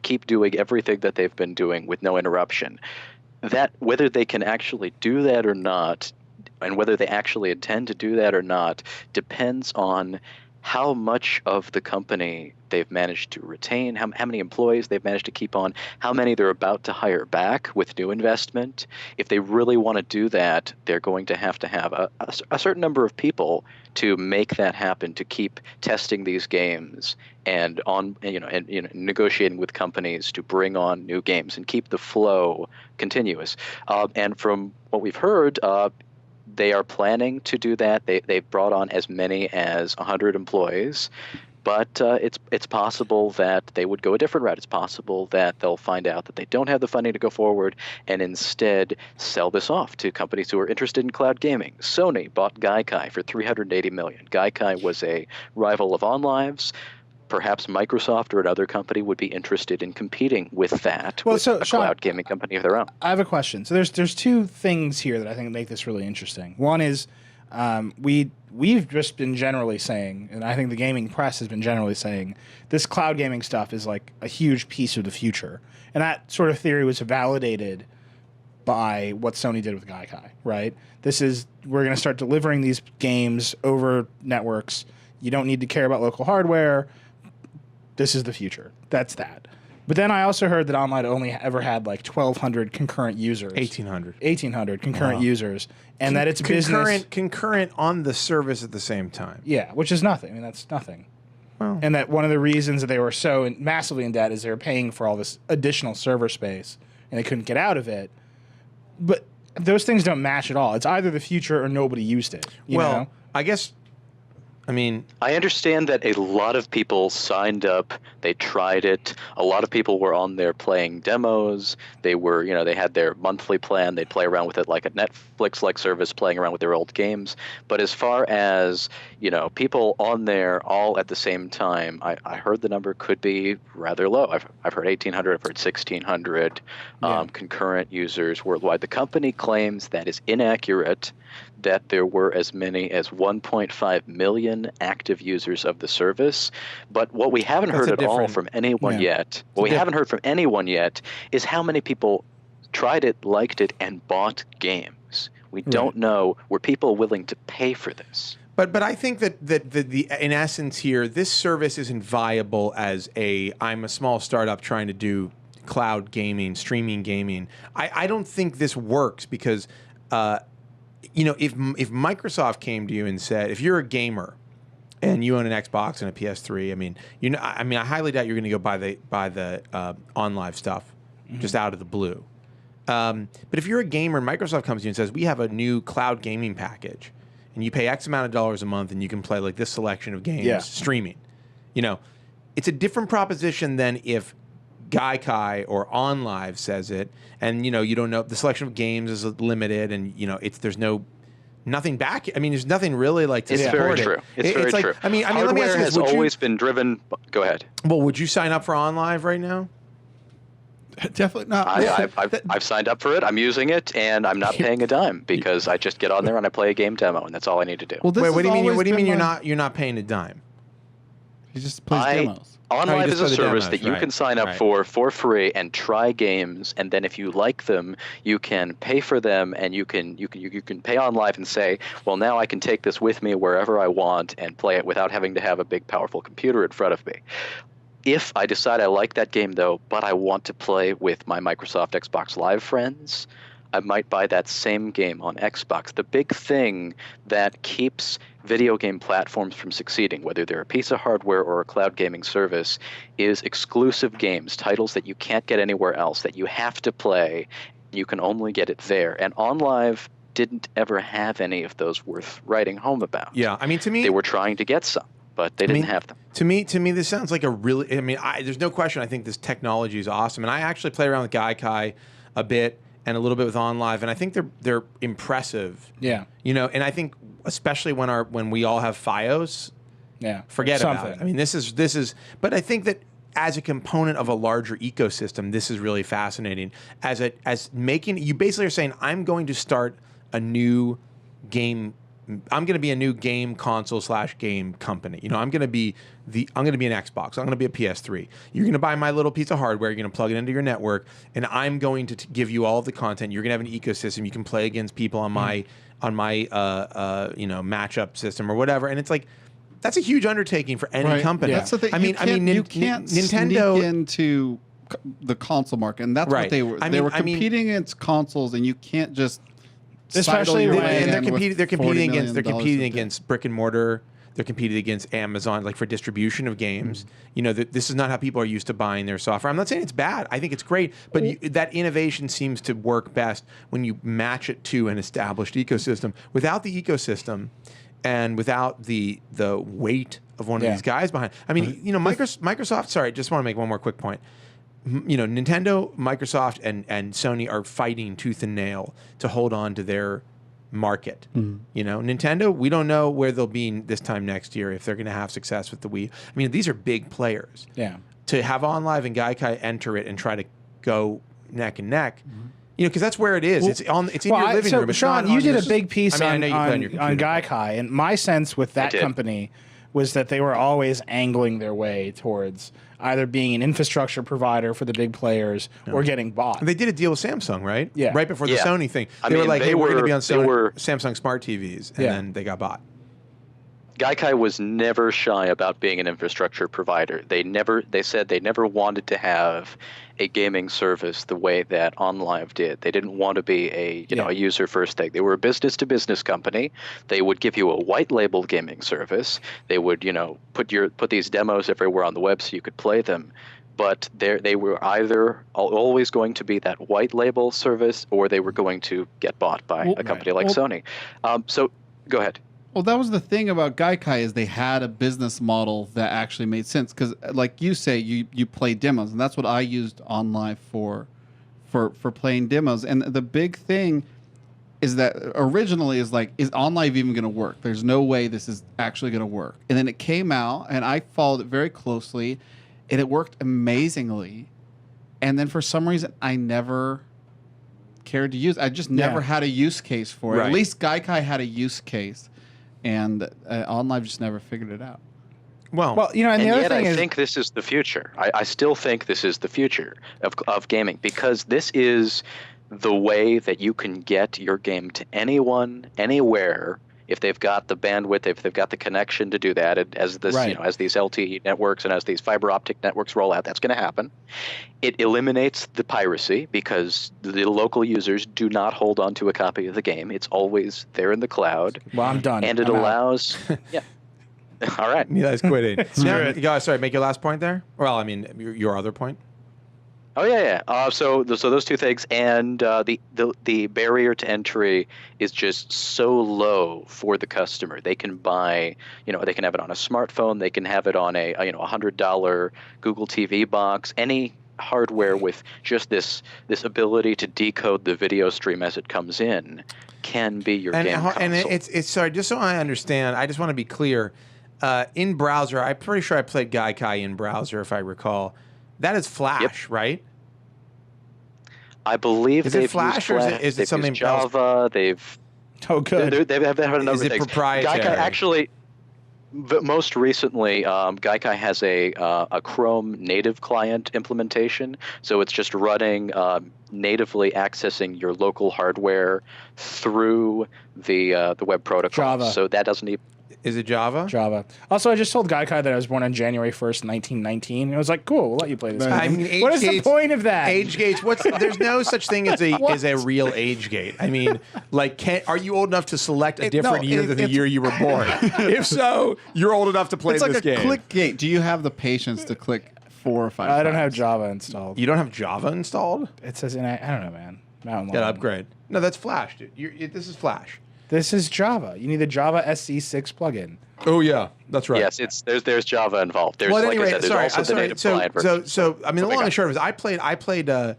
keep doing everything that they've been doing with no interruption. That whether they can actually do that or not, and whether they actually intend to do that or not, depends on how much of the company they've managed to retain, how many employees they've managed to keep on, how many they're about to hire back with new investment. If they really want to do that, they're going to have a certain number of people to make that happen, to keep testing these games and negotiating with companies to bring on new games and keep the flow continuous. And from what we've heard, they are planning to do that. They've brought on as many as 100 employees, but it's possible that they would go a different route. It's possible that they'll find out that they don't have the funding to go forward and instead sell this off to companies who are interested in cloud gaming. Sony bought Gaikai for $380 million. Gaikai was a rival of OnLive's. Perhaps Microsoft or another company would be interested in competing with that, with a Sean, cloud gaming company of their own. I have a question. So there's two things here that I think make this really interesting. One is we've just been generally saying, and I think the gaming press has been generally saying, this cloud gaming stuff is like a huge piece of the future. And that sort of theory was validated by what Sony did with Gaikai, right? We're going to start delivering these games over networks. You don't need to care about local hardware. This is the future. That's that. But then I also heard that OnLive only ever had like 1,200 concurrent users. 1,800 concurrent users. And that it's business. Concurrent on the service at the same time. Yeah, which is nothing. I mean, that's nothing. Well. And that one of the reasons that they were so massively in debt is they were paying for all this additional server space and they couldn't get out of it. But those things don't match at all. It's either the future or nobody used it. You know? I guess... I understand that a lot of people signed up. They tried it. A lot of people were on there playing demos. They were, they had their monthly plan. They'd play around with it like a Netflix-like service, playing around with their old games. But as far as, people on there all at the same time, I heard the number could be rather low. I've heard 1,800. I've heard 1,600 concurrent users worldwide. The company claims that is inaccurate, that there were as many as 1.5 million active users of the service. But what we haven't heard at all from anyone yet, is how many people tried it, liked it, and bought games. We don't know, were people willing to pay for this? But I think that the in essence here, this service isn't viable as I'm a small startup trying to do cloud gaming, streaming gaming. I don't think this works because, if Microsoft came to you and said, if you're a gamer and you own an Xbox and a PS3, I highly doubt you're going to go buy the OnLive stuff just out of the blue. But if you're a gamer and Microsoft comes to you and says, we have a new cloud gaming package, and you pay X amount of dollars a month and you can play like this selection of games streaming, it's a different proposition than if Gaikai or OnLive says it, and you don't know, the selection of games is limited, and there's nothing back. There's nothing really like to it's support very it. true. It's very like, true. let me ask you Hardware this: has always been driven. Go ahead. Well, would you sign up for OnLive right now? Definitely not. I've signed up for it. I'm using it, and I'm not paying a dime because I just get on there and I play a game demo, and that's all I need to do. Well, wait, what do you mean? What do you mean you're not paying a dime? He just plays demos. OnLive is a service demos, that you can sign up for free and try games, and then if you like them, you can pay for them, and you can pay OnLive and say, well, now I can take this with me wherever I want and play it without having to have a big, powerful computer in front of me. If I decide I like that game, though, but I want to play with my Microsoft Xbox Live friends, I might buy that same game on Xbox. The big thing that keeps video game platforms from succeeding, whether they're a piece of hardware or a cloud gaming service, is exclusive games, titles that you can't get anywhere else, that you have to play. You can only get it there. And OnLive didn't ever have any of those worth writing home about. Yeah, to me, they were trying to get some, but they didn't have them. To me, this sounds like a really. There's no question. I think this technology is awesome, and I actually play around with Gaikai a bit and a little bit with OnLive, and I think they're impressive. Yeah. And I think especially when we all have FiOS. Yeah. Forget about it. This is. But I think that as a component of a larger ecosystem, this is really fascinating. You basically are saying, I'm going to start a new game. I'm going to be a new game console / game company. I'm going to be an Xbox. I'm going to be a PS3. You're going to buy my little piece of hardware. You're going to plug it into your network, and I'm going to give you all of the content. You're going to have an ecosystem. You can play against people on my matchup system or whatever. And it's like, that's a huge undertaking for any company. That's the thing. You can't Nintendo sneak into the console market, and that's what they were. They were competing against consoles, and you can't just. Especially when they're competing against brick and mortar. They're competing against Amazon, like for distribution of games. This is not how people are used to buying their software. I'm not saying it's bad. I think it's great, but that innovation seems to work best when you match it to an established ecosystem. Without the ecosystem, and without the weight of one of these guys behind. Microsoft. Sorry, just want to make one more quick point. Nintendo, Microsoft, and Sony are fighting tooth and nail to hold on to their market. Nintendo, we don't know where they'll be this time next year, if they're going to have success with the Wii. These are big players. Yeah. To have OnLive and Gaikai enter it and try to go neck and neck, because that's where it is. It's in your living room. It's Sean, you did a big piece on Gaikai, and my sense with that company was that they were always angling their way towards either being an infrastructure provider for the big players or getting bought. They did a deal with Samsung, right? Yeah. Right before the Sony thing. They were like, hey, we're going to be on Samsung smart TVs. And then they got bought. Gaikai was never shy about being an infrastructure provider. They said they never wanted to have a gaming service the way that OnLive did. They didn't want to be a user first thing. They were a business to business company. They would give you a white label gaming service. They would, put these demos everywhere on the web so you could play them. But they were either always going to be that white label service, or they were going to get bought by a company like Sony. So go ahead. Well, that was the thing about Gaikai, is they had a business model that actually made sense. Because, like you say, you play demos, and that's what I used OnLive for playing demos. And the big thing is that originally is OnLive even going to work? There's no way this is actually going to work. And then it came out, and I followed it very closely, and it worked amazingly. And then for some reason, I never cared to use it. I just never had a use case for it. Right. At least Gaikai had a use case. And OnLive just never figured it out. Well, and the other thing is, I think this is the future. I still think this is the future of gaming, because this is the way that you can get your game to anyone, anywhere, if they've got the bandwidth, if they've got the connection to do that, as this, as these LTE networks and as these fiber optic networks roll out, that's going to happen. It eliminates the piracy because the local users do not hold on to a copy of the game. It's always there in the cloud. Well, I'm done. And it allows, All right. Nilay's quitting. Sorry, make your last point there. Well, I mean, your other point. Oh yeah. So those two things, and the barrier to entry is just so low for the customer. They can buy, they can have it on a smartphone, they can have it on a $100 Google TV box, any hardware with just this ability to decode the video stream as it comes in can be your game console. And it's sorry, just so I understand, I just want to be clear. In browser, I'm pretty sure I played Gaikai in browser, if I recall. That is Flash, right? I believe is they've it Flash used or is it something Java. else? They've good. They've had a number is of it things. Proprietary? Gaikai actually. But most recently, Gaikai has a Chrome native client implementation, so it's just running natively accessing your local hardware through the web protocol. Java. So that doesn't even. Is it Java? Java. Also, I just told Gaikai that I was born on January 1st, 1919. And I was like, cool, we'll let you play this game. I mean, what is the point of that? Age gates. There's no such thing as a real age gate. I mean, are you old enough to select a different year than the year you were born? If so, you're old enough to play this game. It's like a click gate. Do you have the patience to click 4 or 5 I don't have Java installed. You don't have Java installed? It says, I don't know, man. Got to upgrade. No, that's Flash, dude. This is Flash. This is Java. You need the Java SC6 plugin. Oh yeah, that's right. Yes, there's Java involved. There's, well, at like any rate, I said, there's also the native client version. So I mean, the long and short of it is,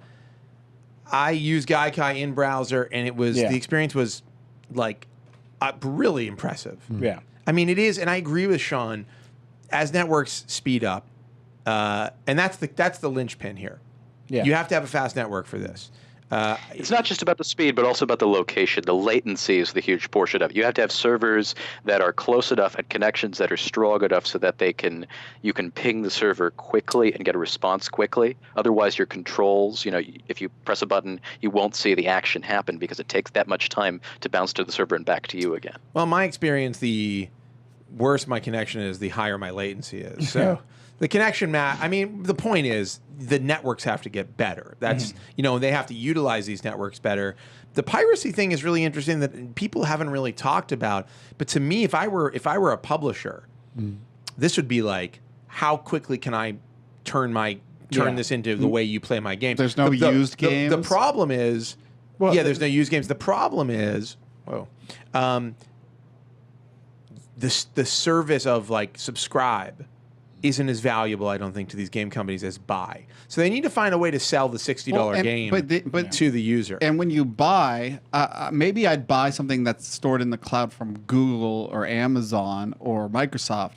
I used Gaikai in browser, and it was the experience was like really impressive. Yeah, I mean, it is, and I agree with Sean. As networks speed up, and that's the linchpin here. Yeah, you have to have a fast network for this. It's not just about the speed, but also about the location. The latency is the huge portion of it. You have to have servers that are close enough and connections that are strong enough so that you can ping the server quickly and get a response quickly. Otherwise, your controls, if you press a button, you won't see the action happen because it takes that much time to bounce to the server and back to you again. Well, in my experience, the worse my connection is, the higher my latency is. So. The connection the point is the networks have to get better. That's, they have to utilize these networks better. The piracy thing is really interesting that people haven't really talked about. But to me, if I were a publisher, this would be like, how quickly can I turn this into the way you play my game? There's no used games. The problem is, there's no used games. The problem is, the service of like subscribe isn't as valuable, I don't think, to these game companies as buy. So they need to find a way to sell the $60 game to the user. And when you buy, maybe I'd buy something that's stored in the cloud from Google or Amazon or Microsoft.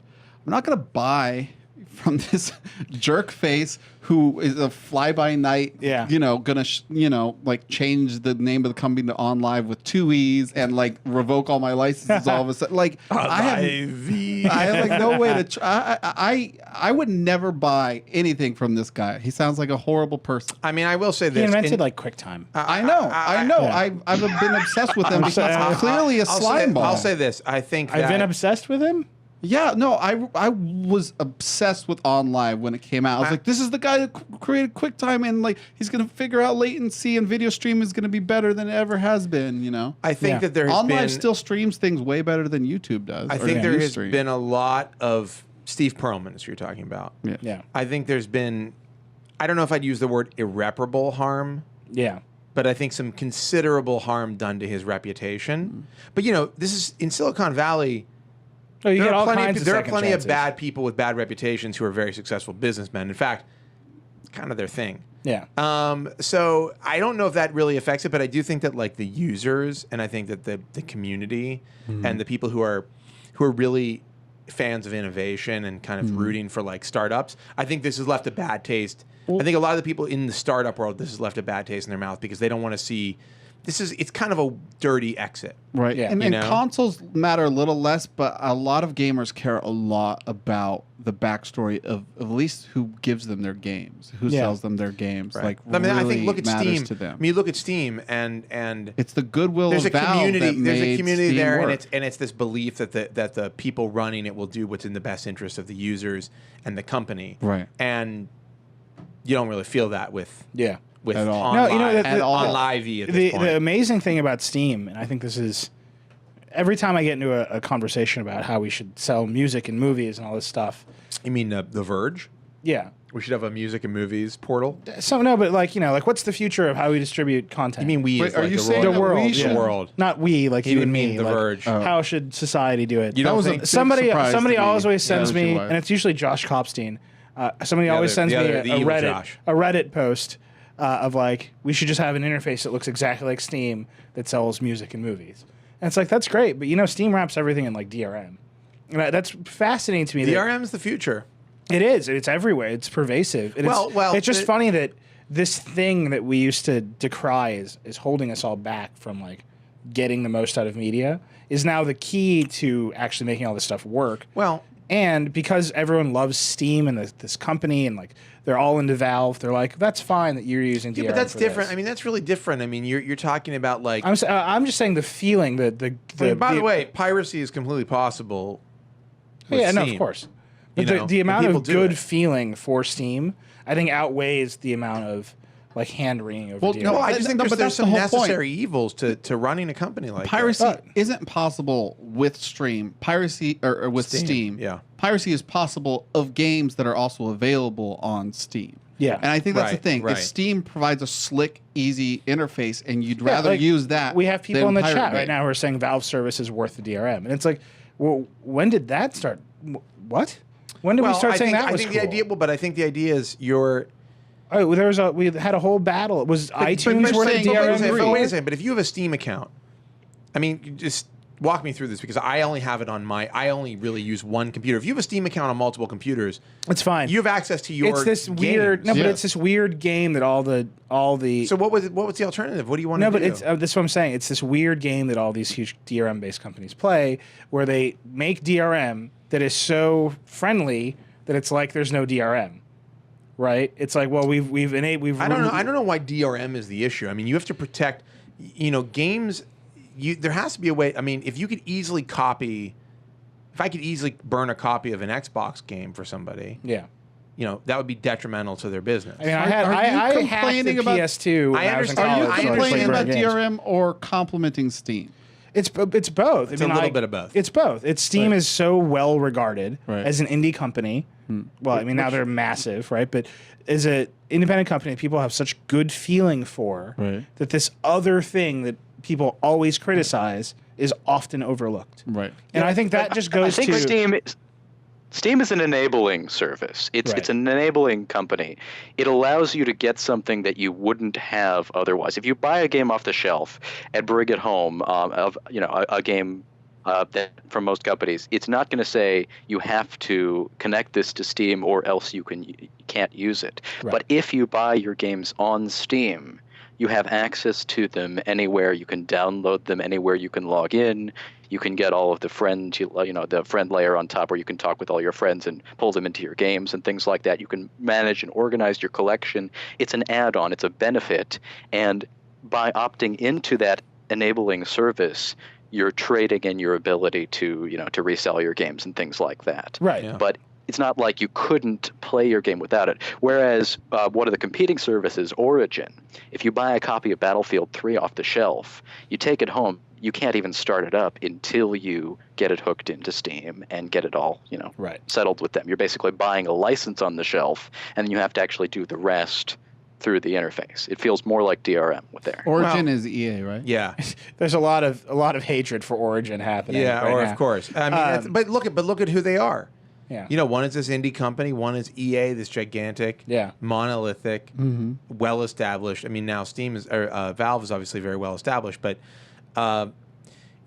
I'm not going to buy from this jerk face who is a fly-by-night, gonna, like change the name of the company to OnLive with 2 E's and like revoke all my licenses all of a sudden. Like I have like no way to. I would never buy anything from this guy. He sounds like a horrible person. I mean, I will say this: he invented like QuickTime. I know. Yeah. I've been obsessed with him because he's clearly a slime ball. I'll say this: I think I've been obsessed with him. Yeah, no, I was obsessed with OnLive when it came out. I was like, this is the guy that created QuickTime, and like he's gonna figure out latency, and video stream is gonna be better than it ever has been. I think that there has OnLive still streams things way better than YouTube does. I think there has been a lot of Steve Perlman, as you're talking about. Yeah. I think there's been, I don't know if I'd use the word irreparable harm. Yeah. But I think some considerable harm done to his reputation. But this is in Silicon Valley. Oh, there are plenty of bad people with bad reputations who are very successful businessmen. In fact, it's kind of their thing. Yeah. So I don't know if that really affects it, but I do think that like the users, and I think that the community and the people who are really fans of innovation and kind of rooting for like startups, I think this has left a bad taste. I think a lot of the people in the startup world, this has left a bad taste in their mouth because they don't want to see it's kind of a dirty exit. Right. Yeah. And, You know? consoles matter a little less, but a lot of gamers care a lot about the backstory of at least who gives them their games, who sells them their games. Right. Like, I mean, I really think look at matters Steam. to them. I mean, you look at Steam, and It's the goodwill there's of a Valve community. that There's a made community Steam there, work. and it's this belief that the people running it will do what's in the best interest of the users and the company. Right. And you don't really feel that with At all. on No, you know, live, the- on live at this point. The amazing thing about Steam, and I think this is every time I get into a conversation about how we should sell music and movies and all this stuff. You mean the Verge? Yeah. We should have a music and movies portal. So no, but like what's the future of how we distribute content? You mean we? Wait, as are like you the saying world? the world? we should- Yeah. The world. Not we, like He you would and mean me. the like, Verge. How should society do it? You don't was a think big somebody surprise to me. always sends Yeah, me, why. and it's usually Josh Kopstein. Somebody always sends the me other- the evil a Josh. Reddit post of like we should just have an interface that looks exactly like Steam that sells music and movies. And it's like that's great, but Steam wraps everything in like DRM, and that's fascinating to me. that DRM's the future. it is. It's everywhere. It's pervasive. And Well, it's just funny that this thing that we used to decry is holding us all back from like getting the most out of media is now the key to actually making all this stuff work. Well, And because everyone loves Steam and this company and like they're all into Valve, they're like, that's fine that you're using DRM. yeah, but that's for different. this." I mean, that's really different. I mean, you're talking about like. I'm just saying the feeling that by the way, piracy is completely possible. With yeah, no, Steam. of course. You But know, the amount people of do good it. feeling for Steam, I think, outweighs the amount of like hand wringing over Well, DRM. No, I just think No, but there's that's the some whole point. necessary evils to running a company like Piracy But- isn't possible with Stream. Piracy or with Steam. yeah. Piracy is possible of games that are also available on Steam. Yeah. And I think that's the Right, thing. right. If Steam provides a slick, easy interface and you'd rather like, use that. We have people than in the Pirate chat Bay. right now who are saying Valve service is worth the DRM, and it's like, well, when did that start? What? When did we start saying that I was think cool? the idea, but I think the idea is you're. Oh, we had a whole battle. Was iTunes but worth saying- the but DRM? Wait a second. But if you have a Steam account, I mean, you just walk me through this because I only have it on I only really use one computer. If you have a Steam account on multiple computers, It's fine. you have access to your. It's this weird. No, games. but it's this weird game that all the. So what was the alternative? What do you want No, to do? but it's that's what I'm saying. It's this weird game that all these huge DRM-based companies play, where they make DRM that is so friendly that it's like there's no DRM, right? It's like, well, we've I don't know. I don't know why DRM is the issue. I mean, you have to protect, games. There has to be a way. I mean, if I could easily burn a copy of an Xbox game for somebody, Yeah. that would be detrimental to their business. I mean, Are I you hacked complaining the about- PS2 when I I was in understand- Are you college. so I complaining played about games. DRM or complimenting Steam? It's both. It's a little bit of both. It's both. Steam Right. is so well regarded Right. as an indie company. Well, I mean now they're massive, right? But as an independent company, people have such good feeling for Right. that this other thing that people always criticize is often overlooked. Right. And I think that just goes I think to Steam is an enabling service. It's Right. an enabling company. It allows you to get something that you wouldn't have otherwise. If you buy a game off the shelf and bring it home, a game that from most companies, it's not going to say you have to connect this to Steam or else you can't use it. Right. But if you buy your games on Steam, you have access to them anywhere. You can download them anywhere. You can log in. You can get all of the the friend layer on top where you can talk with all your friends and pull them into your games and things like that. You can manage and organize your collection. It's an add-on. It's a benefit. And by opting into that enabling service, you're trading in your ability to resell your games and things like that. right. Yeah. But it's not like you couldn't play your game without it. Whereas one of the competing services, Origin, if you buy a copy of Battlefield 3 off the shelf, you take it home, you can't even start it up until you get it hooked into Steam and get it all, Right. settled with them. You're basically buying a license on the shelf, and then you have to actually do the rest through the interface. It feels more like DRM with there. Origin is EA, right? Yeah, There's a lot of hatred for Origin happening. yeah, right or now. of course. I mean, but look at who they are. Yeah. One is this indie company, one is EA, this gigantic, Yeah. monolithic, well established. I mean, now Valve is obviously very well established, but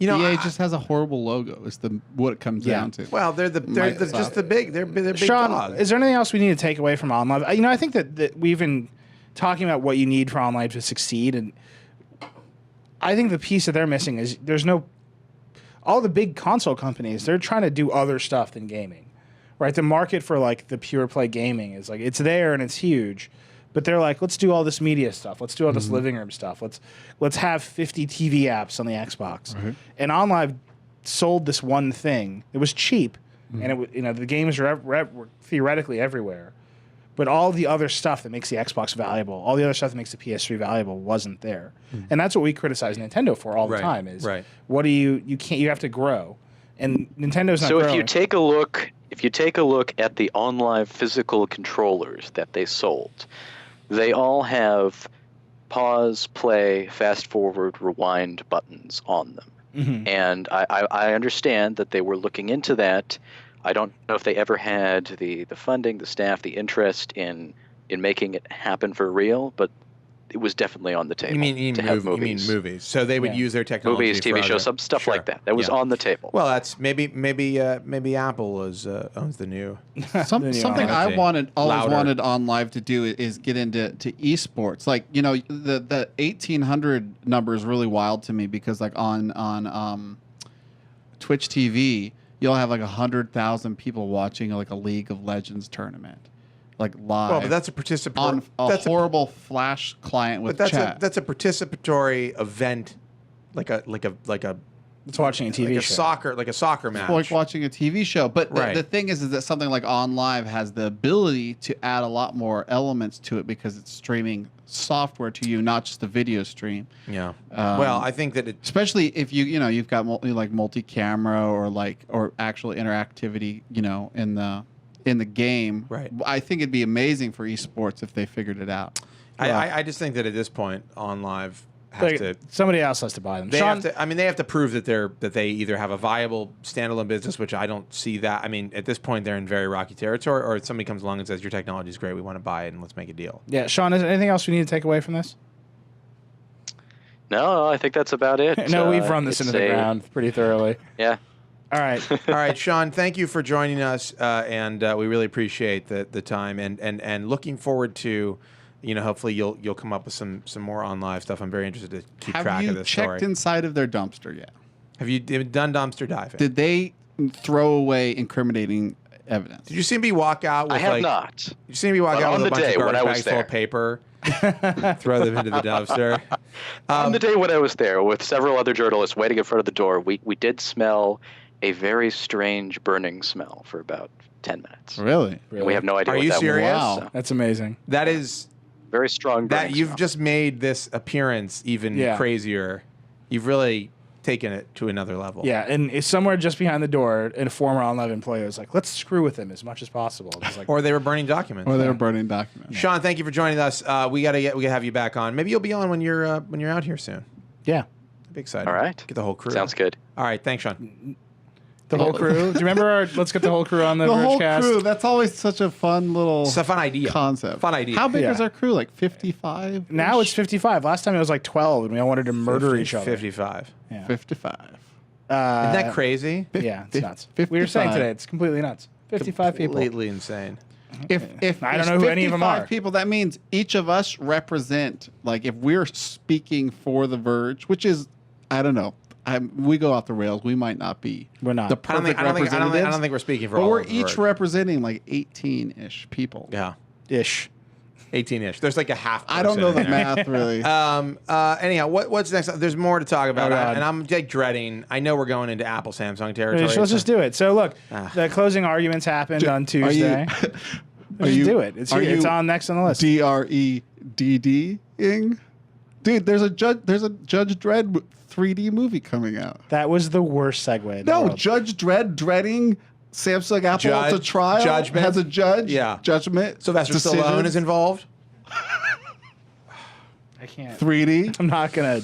EA just has a horrible logo. Is what it comes Yeah. down to. well, they're just the big big Sean, dog. is there anything else we need to take away from OnLive? I think that we've been talking about what you need for OnLive to succeed, and I think the piece that they're missing is there's no. All the big console companies, they're trying to do other stuff than gaming, right? The market for like the pure play gaming is like it's there and it's huge, but they're like, let's do all this media stuff, let's do all this living room stuff, let's have 50 TV apps on the Xbox, and OnLive sold this one thing. It was cheap, and the games were theoretically everywhere. But all the other stuff that makes the Xbox valuable, all the other stuff that makes the PS3 valuable wasn't there. And that's what we criticize Nintendo for all the time is what do you have to grow. And Nintendo's not growing. So if you take a look at the OnLive physical controllers that they sold, they all have pause, play, fast forward, rewind buttons on them. And I understand that they were looking into that. I don't know if they ever had the funding, the staff, the interest in making it happen for real, but it was definitely on the table. You mean movies? So they would use their technology. Movies, TV shows, some stuff like that. That was on the table. Well, that's maybe Apple owns the new. Something I always wanted OnLive to do is get into esports. Like the 1800 number is really wild to me because like on Twitch TV. You'll have like 100,000 people watching like a League of Legends tournament, like live. Well, but that's a participatory on a horrible Flash client with chat. That's a participatory event, like a. It's watching a TV show. Like a soccer match. It's like watching a TV show. But the thing is that something like OnLive has the ability to add a lot more elements to it because it's streaming software to you, not just the video stream. Yeah. Well, I think that especially if you've got multi-camera or actual interactivity, in the game. Right. I think it'd be amazing for esports if they figured it out. I just think that at this point, OnLive somebody else has to buy them. They have to prove that they either have a viable standalone business, which I don't see that. I mean, at this point, they're in very rocky territory, or somebody comes along and says, your technology is great, we want to buy it, and let's make a deal. Yeah, Sean, is there anything else we need to take away from this? No, I think that's about it. No, we've run this into the ground pretty thoroughly. Yeah. All right. All right, Sean, thank you for joining us, and we really appreciate the time, and looking forward to... hopefully you'll come up with some more OnLive stuff. I'm very interested to keep track of this story. Have you checked inside of their dumpster yet? Have you done dumpster diving? Did they throw away incriminating evidence? Did you see me walk out with I have not. Did you see me walk out with a bunch of garbage bags full of paper? Throw them into the dumpster. On the day when I was there with several other journalists waiting in front of the door, we did smell a very strange burning smell for about 10 minutes. Really? And we have no idea Are what you that serious? was. Wow. That's amazing. That is... Very strong. That you've just made this appearance even crazier. You've really taken it to another level. Yeah, and it's somewhere just behind the door, and a former OnLive employee was like, "Let's screw with him as much as possible." Like, or they were burning documents. Sean, thank you for joining us. We gotta have you back on. Maybe you'll be on when you're out here soon. Yeah, be excited. All right, get the whole crew. Sounds good. All right, thanks, Sean. The whole crew. Do you remember our Let's Get the Whole Crew on the Vergecast? whole crew. That's always such a fun little It's a fun idea. concept. Fun idea. How big is our crew? Like 55? Now it's 55. Last time it was like 12, and we all wanted to murder each other. 55. Yeah. 55. Isn't that crazy? Yeah, it's nuts. We were saying today, it's completely nuts. 55 people. Completely insane. If I don't know who any of them are. People, that means each of us represent, like if we're speaking for The Verge, which is, I don't know, we go off the rails. We might not be. We're not. The perfect representatives. I don't think we're speaking for but all we're of the each Verge. representing like 18-ish people. Yeah. Ish. 18-ish. There's like a half. I don't know the math really. Anyhow, what's next? There's more to talk about, and I'm like dreading. I know we're going into Apple Samsung territory. Let's just do it. So look, the closing arguments happened on Tuesday. Let's do it. It's on next on the list. DREDD-ing? Dude, there's a Judge Dredd 3D movie coming out. That was the worst segue. In the world. Judge Dredd dreading Samsung Apple. It's a trial. Judgment. Has a judge. Yeah. Judgment. Sylvester Stallone is involved. I can't. 3D. I'm not gonna.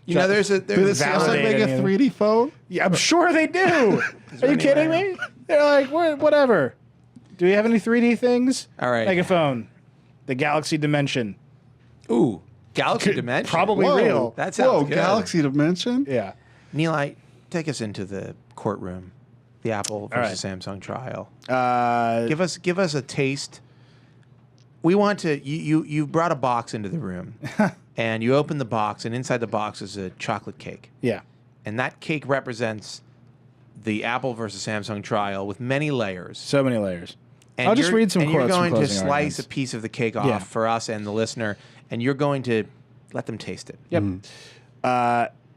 There's Did Samsung make a 3D phone? Yeah, I'm sure they do. Are you kidding me? They're like, whatever. Do we have any 3D things? All right. Make a phone. The Galaxy Dimension. Ooh. Galaxy Dimension? Probably real. That sounds good. Galaxy Dimension? Yeah. Nilay, take us into the courtroom. The Apple versus Samsung trial. Give us a taste We want to. You brought a box into the room, and you open the box, and inside the box is a chocolate cake. Yeah. And that cake represents the Apple versus Samsung trial with many layers. So many layers. And I'll just read some quotes. You're going from to closing slice arguments. a piece of the cake off for us and the listener, and you're going to let them taste it. Yep.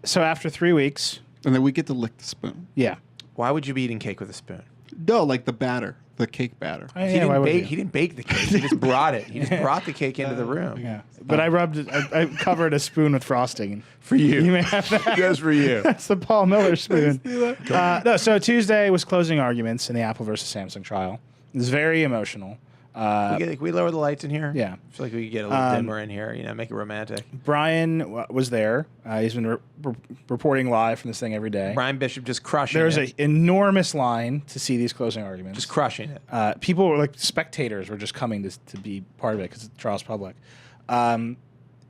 So after 3 weeks, And then we get to lick the spoon. yeah. Why would you be eating cake with a spoon? No, like the batter, the cake batter. Oh, yeah, He why didn't would bake. you? He didn't bake the cake. He just brought it. He just brought the cake into the room. Yeah. But I covered a spoon with frosting. For you. You may have that. Just for you. That's the Paul Miller spoon. No, so Tuesday was closing arguments in the Apple versus Samsung trial. It was very emotional. Can we lower the lights in here? Yeah. I feel like we could get a little dimmer in here. Make it romantic. Brian was there. He's been reporting live from this thing every day. Brian Bishop just crushing There's it. an enormous line to see these closing arguments. Just crushing it. People were spectators were just coming to be part of it because the trial's public. And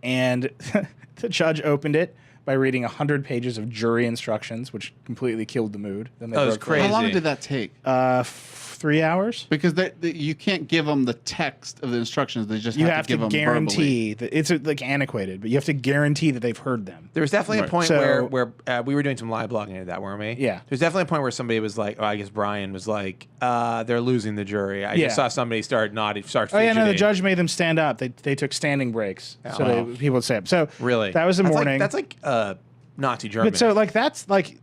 the judge opened it by reading 100 pages of jury instructions, which completely killed the mood. Then they That was broke the- How long Crazy. did that take? 3 hours. Because you can't give them the text of the instructions. They just You have, have to give to them guarantee that it's antiquated, but you have to guarantee that they've heard them. There was definitely a Right. point So- where we were doing some live blogging into that, weren't we? Yeah. There's definitely a point where somebody was like, I guess Brian was like, they're losing the jury. I Yeah. just saw somebody start nodding, start Oh yeah, fidgeting. no, the judge made them stand up. They took standing breaks, so wow. people would stand up. So Really? that was the That's morning. That's like Nazi Germany. but so that's like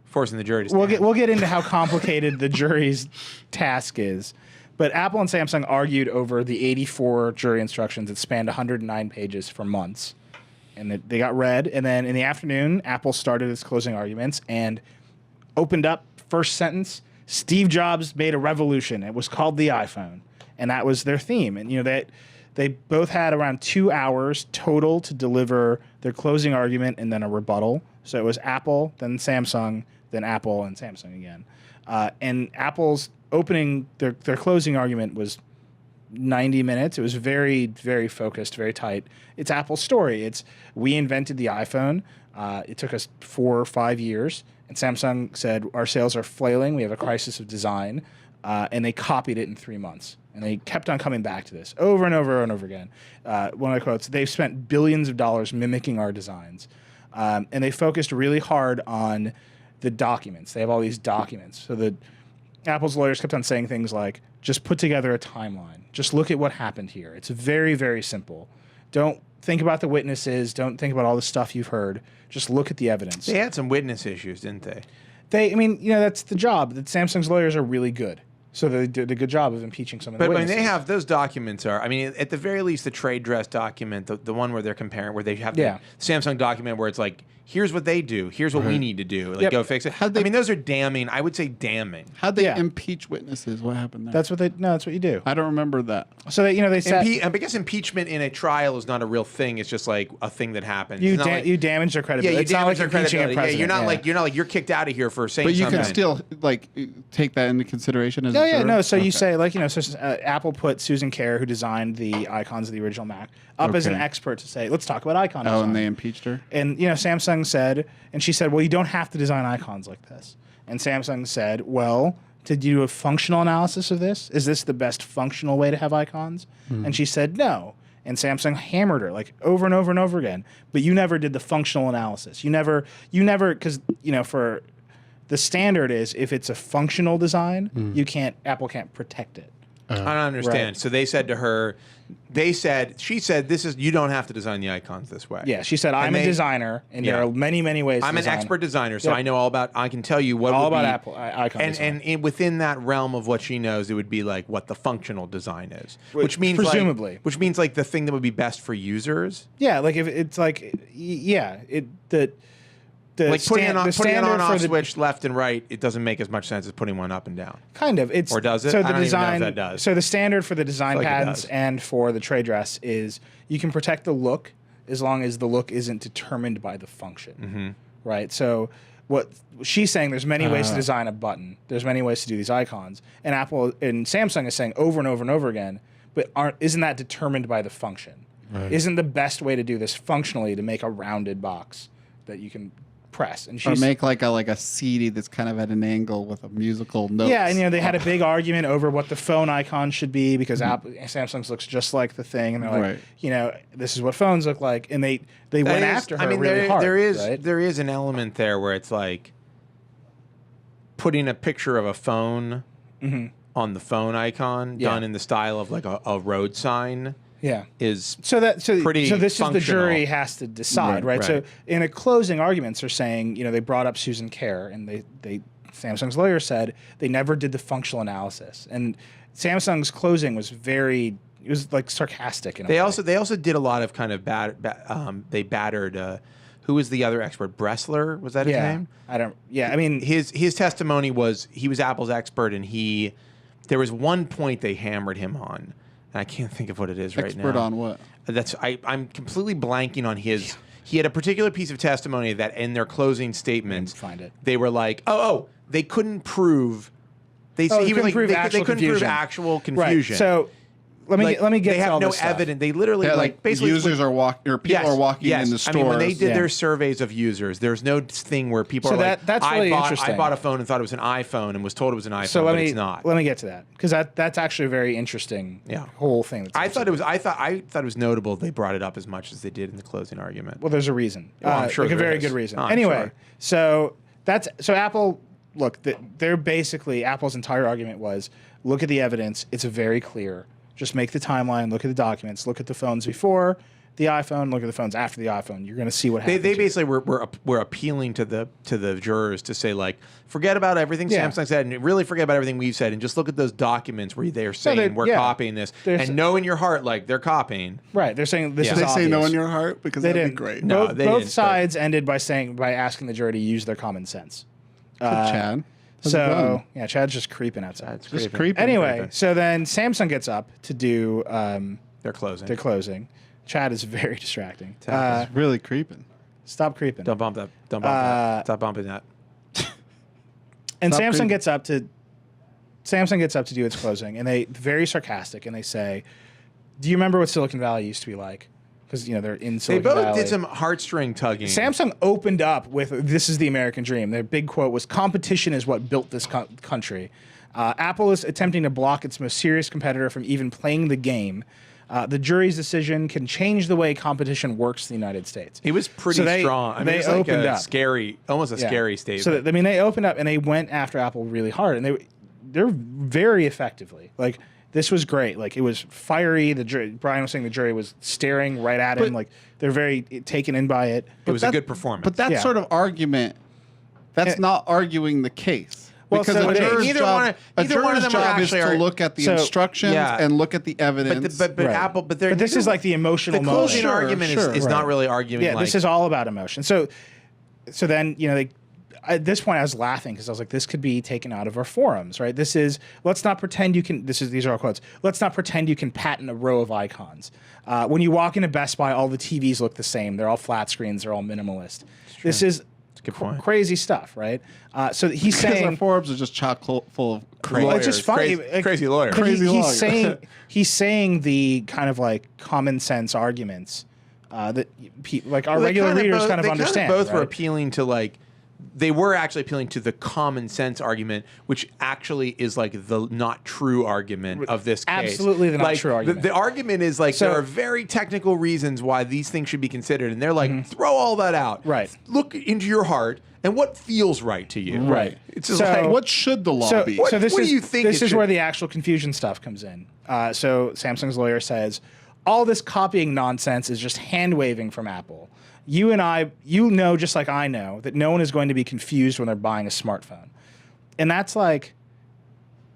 forcing the jury to stand. we'll get into how complicated the jury's task is. But Apple and Samsung argued over the 84 jury instructions that spanned 109 pages for months. And they got read. And then in the afternoon, Apple started its closing arguments and opened up first sentence. Steve Jobs made a revolution. It was called the iPhone. And that was their theme. And, they both had around 2 hours total to deliver their closing argument and then a rebuttal. So it was Apple, then Samsung, then Apple and Samsung again. And Apple's opening, their closing argument was 90 minutes. It was very, very focused, very tight. It's Apple's story. We invented the iPhone. It took us 4 or 5 years. And Samsung said, our sales are flailing. We have a crisis of design. And they copied it in 3 months. And they kept on coming back to this over and over and over again. One of the quotes, they've spent billions of dollars mimicking our designs. And they focused really hard on the documents. They have all these documents. So Apple's lawyers kept on saying things like, just put together a timeline. Just look at what happened here. It's very, very simple. Don't think about the witnesses. Don't think about all the stuff you've heard. Just look at the evidence. They had some witness issues, didn't they? That's the job. That Samsung's lawyers are really good. So they did a good job of impeaching some of the But witnesses. they have those documents at the very least, the trade dress document, the one where they're comparing, where they have the Samsung document where it's like, here's what they do, here's what we need to do, go fix it. Those are damning. I would say damning. How'd they impeach witnesses? What happened there? That's what you do. I don't remember that. So they said Because impeachment in a trial is not a real thing. It's just like a thing that happens. you damage their credibility. Yeah, you It's not damage like their impeaching a credibility. Yeah, president. you're not like you're kicked out of here for saying But you something. can still take that into consideration as No, a yeah, juror? no. So you Okay. say Apple put Susan Kerr, who designed the icons of the original Mac, up as an Okay. expert to say, let's talk about icon design. Oh, and they impeached her? And Samsung said, and she said, well, you don't have to design icons like this. And Samsung said, well, did you do a functional analysis of this? Is this the best functional way to have icons? And she said, no. And Samsung hammered her over and over and over again. But you never did the functional analysis. You never, because for the standard is if it's a functional design, Apple can't protect it. I don't understand. Right. So they said to her, she said, you don't have to design the icons this way. Yeah, she said, I'm a designer, and there are many, many ways to I'm an design. expert designer, so I know I can tell you what all would about be, Apple icon design. and within that realm of what she knows, it would be like what the functional design is, which means presumably. the thing that would be best for users. Yeah, if it's Like putting an on-off the switch left and right, it doesn't make as much sense as putting one up and down. kind of Or does it? So I the don't even know if design that does. So the standard for the design like it patents does. and for the trade dress is you can protect the look as long as the look isn't determined by the function, right? So what she's saying, there's many ways to design a button. There's many ways to do these icons, and Apple and Samsung is saying over and over and over again, but isn't that determined by the function? Right. Isn't the best way to do this functionally to make a rounded box that you can press. And or make like a CD that's kind of at an angle with a musical note. Yeah, and they had a big argument over what the phone icon should be because Samsung's looks just like the thing, and they're like, this is what phones look like, and they went after her really hard. There is an element there where it's like putting a picture of a phone on the phone icon done in the style of like a road sign. Yeah, is pretty. So this functional. is the jury has to decide, right? So in a closing arguments, they're saying, they brought up Susan Kerr, and they Samsung's lawyer said they never did the functional analysis, and Samsung's closing was it was like sarcastic. In they also did a lot of kind of they battered. Who was the other expert? Bressler, was that his name? I mean, his testimony was he was Apple's expert, and there was one point they hammered him on. And I can't think of what it is right now. Expert on what? I'm completely blanking on his. Yeah. He had a particular piece of testimony that in their closing statements, they were like, they couldn't prove. They couldn't prove actual confusion. Right. So let me get. They have no evidence. They literally basically users are walking, or people are walking in the stores. I mean, when they did their surveys of users, there's no thing where people are like, that's really interesting. I bought a phone and thought it was an iPhone and was told it was an iPhone, but it's not. Let me get to that because that's actually a very interesting whole thing. I thought it was notable they brought it up as much as they did in the closing argument. Well, there's a reason. I'm sure a very good reason. Anyway, so Apple. Look, they're basically Apple's entire argument was look at the evidence. It's very clear. Just make the timeline, look at the documents, look at the phones before the iPhone, look at the phones after the iPhone. You're going to see what happens. They basically were appealing to the jurors to say, like, forget about everything Samsung said and really forget about everything we've said and just look at those documents where they're saying we're copying this and know in your heart like they're copying. Right. They're saying this is obvious. They say know in your heart because that'd be great. No, both sides ended by asking the jury to use their common sense. Chad. Chad's just creeping outside. Just creeping. Anyway, so then Samsung gets up to do their closing. Chad is very distracting. It's really creeping. Stop creeping. Don't bump that. That. Stop bumping that. And Samsung gets up to do its closing, and they very sarcastic, and they say, "Do you remember what Silicon Valley used to be like?" Because they're in Silicon Valley. They both did some heartstring tugging. Samsung opened up with "This is the American dream." Their big quote was, "Competition is what built this country." Apple is attempting to block its most serious competitor from even playing the game. The jury's decision can change the way competition works in the United States. He was pretty strong. I mean, they opened up. Scary, almost a scary statement. So they opened up and they went after Apple really hard, and they're very effectively like. This was great. Like, it was fiery. Brian was saying the jury was staring right at him. Like, they're very taken in by it. It was a good performance. But that sort of argument, that's not arguing the case. Well, because a juror's job is to look at the instructions and look at the evidence. But Apple, but this is like the emotional the closing argument is not really arguing. Yeah, this is all about emotion. So then at this point, I was laughing because I was like, this could be taken out of our forums, right? Let's not pretend you can, these are all quotes, let's not pretend you can patent a row of icons. When you walk into Best Buy, all the TVs look the same. They're all flat screens. They're all minimalist. This is crazy stuff, right? So he's saying... our forums are just chock full of crazy lawyers. It's just funny. Crazy lawyers. He's saying the kind of like common sense arguments that our regular readers kind of understand. Both were appealing to like... They were actually appealing to the common sense argument, which actually is like the not true argument of this case. Absolutely the not true argument. The argument is like there are very technical reasons why these things should be considered. And they're like, throw all that out. Right. Look into your heart and what feels right to you. Right. It's just like, what should the law be? What do you think this is where the actual confusion stuff comes in. So Samsung's lawyer says, all this copying nonsense is just hand-waving from Apple. You and I, just like I know, that no one is going to be confused when they're buying a smartphone. And that's not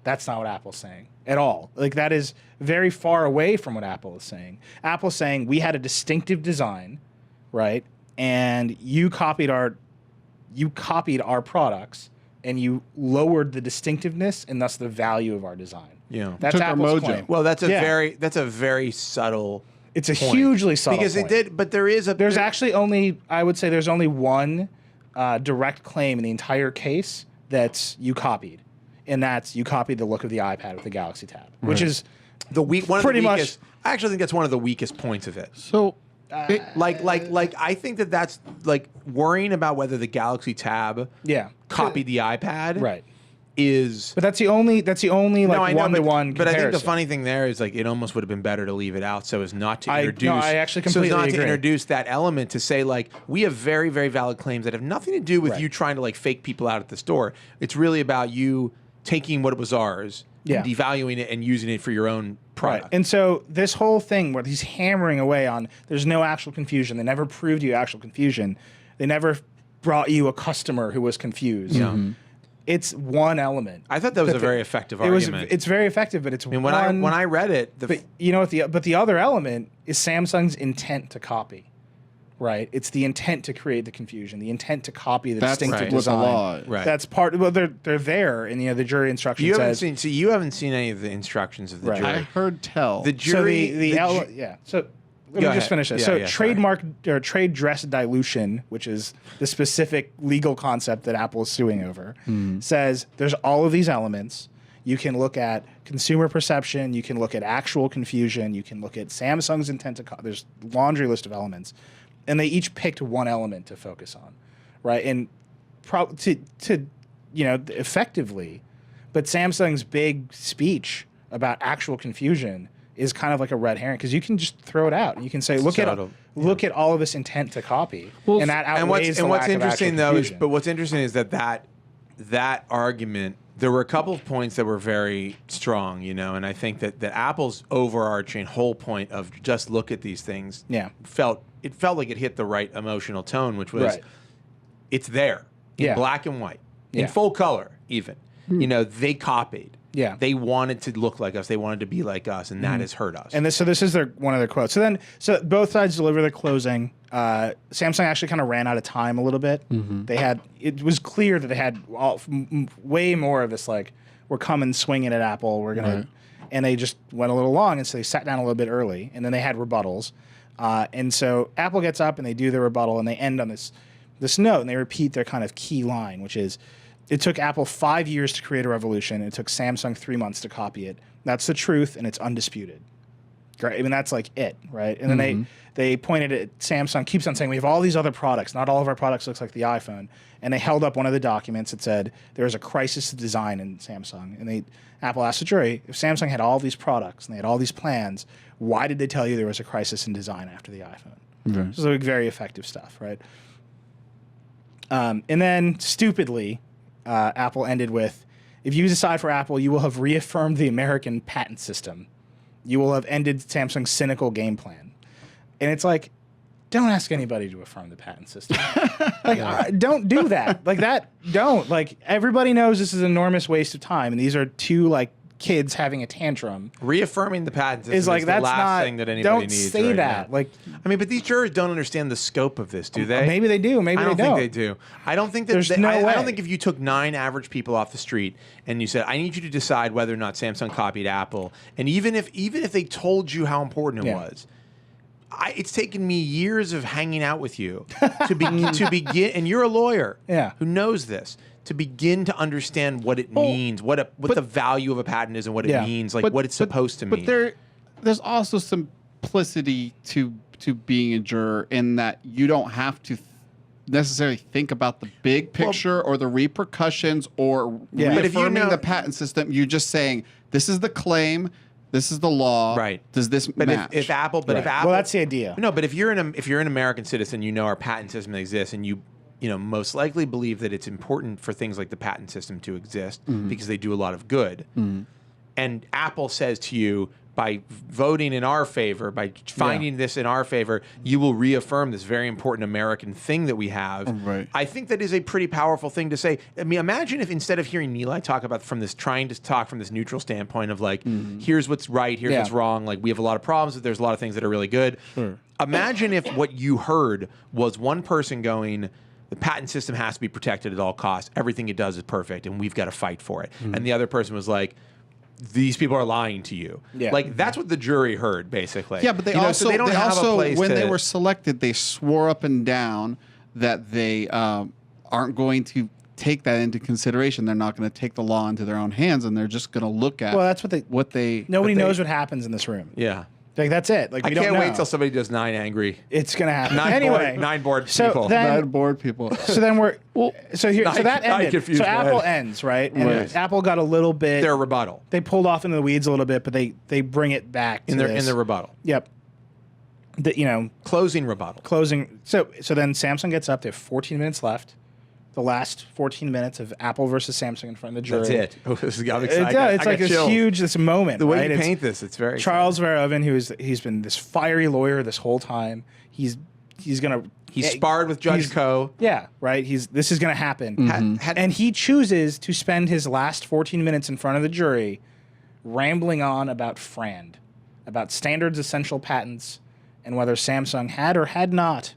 what Apple's saying at all. Like, that is very far away from what Apple is saying. Apple's saying we had a distinctive design, right? And you copied our products and you lowered the distinctiveness and thus the value of our design. Yeah. That's Apple's point. Well, that's a very subtle It's a hugely subtle because point. it did, but there's actually only, I would say there's only one direct claim in the entire case that's you copied, and that's you copied the look of the iPad with the Galaxy Tab, which is I actually think that's one of the weakest points of it. So I think that's like worrying about whether the Galaxy Tab copied the iPad. Right. But that's the only like one-to-one comparison. But I think the funny thing there is like it almost would have been better to leave it out so as not to introduce. I actually completely agree. To introduce that element to say like we have very, very valid claims that have nothing to do with you trying to like fake people out at the store. It's really about you taking what was ours, and devaluing it and using it for your own product. Right. And so this whole thing where he's hammering away on there's no actual confusion. They never proved you actual confusion. They never brought you a customer who was confused. Yeah. It's one element. I thought that was a very effective argument. It's very effective, but it's when I read it, but you know what? But the other element is Samsung's intent to copy, right? It's the intent to create the confusion, the intent to copy the distinctive design. The law. Right. That's part. Well, they're there, and the jury instruction says. You haven't seen any of the instructions of the jury. I heard tell the jury. So let me just finish this. Yeah, trademark or trade dress dilution, which is the specific legal concept that Apple is suing over, says there's all of these elements. You can look at consumer perception. You can look at actual confusion. You can look at Samsung's intent to. There's a laundry list of elements, and they each picked one element to focus on, right? And effectively, but Samsung's big speech about actual confusion is kind of like a red herring because you can just throw it out and you can say, look at all of this intent to copy, and that outweighs the lack of actual confusion. But what's interesting is that argument. There were a couple of points that were very strong, and I think that Apple's overarching whole point of just look at these things, felt like it hit the right emotional tone, which was it's there in black and white, in full color, even. They copied. Yeah, they wanted to look like us. They wanted to be like us, and that has hurt us. And this is one of their quotes. So both sides deliver their closing. Samsung actually kind of ran out of time a little bit. It was clear that they had way more of this like we're coming swinging at Apple. We're gonna, and they just went a little long, and so they sat down a little bit early, and then they had rebuttals. And so Apple gets up and they do their rebuttal, and they end on this note, and they repeat their kind of key line, which is. It took Apple 5 years to create a revolution. It took Samsung 3 months to copy it. That's the truth, and it's undisputed. Great. I mean, that's like it, right? And then they pointed at Samsung, keeps on saying, we have all these other products. Not all of our products looks like the iPhone. And they held up one of the documents that said there was a crisis of design in Samsung. And Apple asked the jury, if Samsung had all these products and they had all these plans, why did they tell you there was a crisis in design after the iPhone? This is like very effective stuff, right? And then, stupidly... Apple ended with, if you decide for Apple, you will have reaffirmed the American patent system. You will have ended Samsung's cynical game plan. And it's like, don't ask anybody to affirm the patent system. Don't do that. Don't. Like, everybody knows this is an enormous waste of time. And these are two, like, kids having a tantrum. Reaffirming the patent system is that's the last thing that anybody needs. Don't say that. Now. Like, I mean, but these jurors don't understand the scope of this, do they? Maybe they do. Maybe they don't. I don't think they do. I don't think that. There's no way. I don't think if you took 9 average people off the street and you said, "I need you to decide whether or not Samsung copied Apple," and even if they told you how important it was. It's taken me years of hanging out with you to begin, and you're a lawyer who knows this, to begin to understand what it means, what the value of a patent is, and what it means, what it's supposed to mean. But there's also simplicity to being a juror in that you don't have to necessarily think about the big picture or the repercussions or reaffirming the patent system. You're just saying, this is the claim. This is the law. Right. Does this match? If Apple, well, that's the idea. No, but if you're an American citizen, our patent system exists, and you most likely believe that it's important for things like the patent system to exist because they do a lot of good. And Apple says to you, by voting in our favor, by finding this in our favor, you will reaffirm this very important American thing that we have. Right. I think that is a pretty powerful thing to say. I mean, imagine if instead of hearing Nilay trying to talk from this neutral standpoint of like, here's what's right, here's what's wrong. Like, we have a lot of problems, but there's a lot of things that are really good. Sure. Imagine if what you heard was one person going, the patent system has to be protected at all costs. Everything it does is perfect, and we've got to fight for it. And the other person was like, these people are lying to you. Yeah. Like, that's what the jury heard, basically. Yeah, but they also when they were selected, they swore up and down that they aren't going to take that into consideration. They're not going to take the law into their own hands, and they're just going to look at that's what they. Nobody knows what happens in this room. Yeah. Like that's it. Like I we don't can't know. wait till somebody does 9 angry. It's gonna happen. Nine board so people. then- 9 bored people. So then we're so here. So Nine- that nine ended. confused So Apple men. ends right, and Right. Apple got a little bit. Their rebuttal. They pulled off into the weeds a little bit, but they bring it back to In their this. rebuttal. Yep. Closing rebuttal. Closing. So then Samsung gets up. They have 14 minutes left. The last 14 minutes of Apple versus Samsung in front of the jury. That's it. Oh, this is, I'm It's excited. I like got this chills. huge this moment. The way right? you It's paint this, it's very Charles Verhoeven, he's been this fiery lawyer this whole time. He's gonna sparred with Judge Koh. Yeah, right. This is gonna happen. Mm-hmm. And he chooses to spend his last 14 minutes in front of the jury rambling on about FRAND, about standards essential patents, and whether Samsung had or had not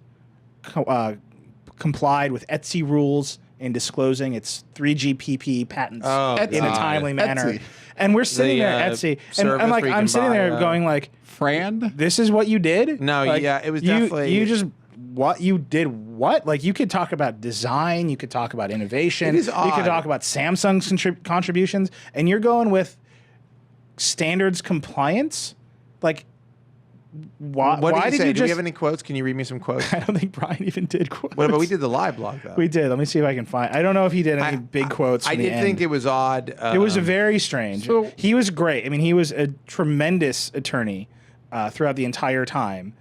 complied with Etsy rules in disclosing its 3GPP patents in a timely manner. Etsy. And we're sitting there at Etsy, and I'm sitting there going like, FRAND? this is what you did? No, Like, yeah, it was you, definitely- you just what you did. What like you could talk about design, you could talk about innovation, It is you odd. could talk about Samsung's contributions, and you're going with standards compliance. Like, why? What why did you did say? you Do just? we have any quotes? Can you read me some quotes? I don't think Brian even did quotes. What about we did the live blog though? We did. Let me see if I can find. I don't know if he did any big quotes. I from the did end. think it was odd. It was a very strange. So- He was great. I mean, he was a tremendous attorney throughout the entire time.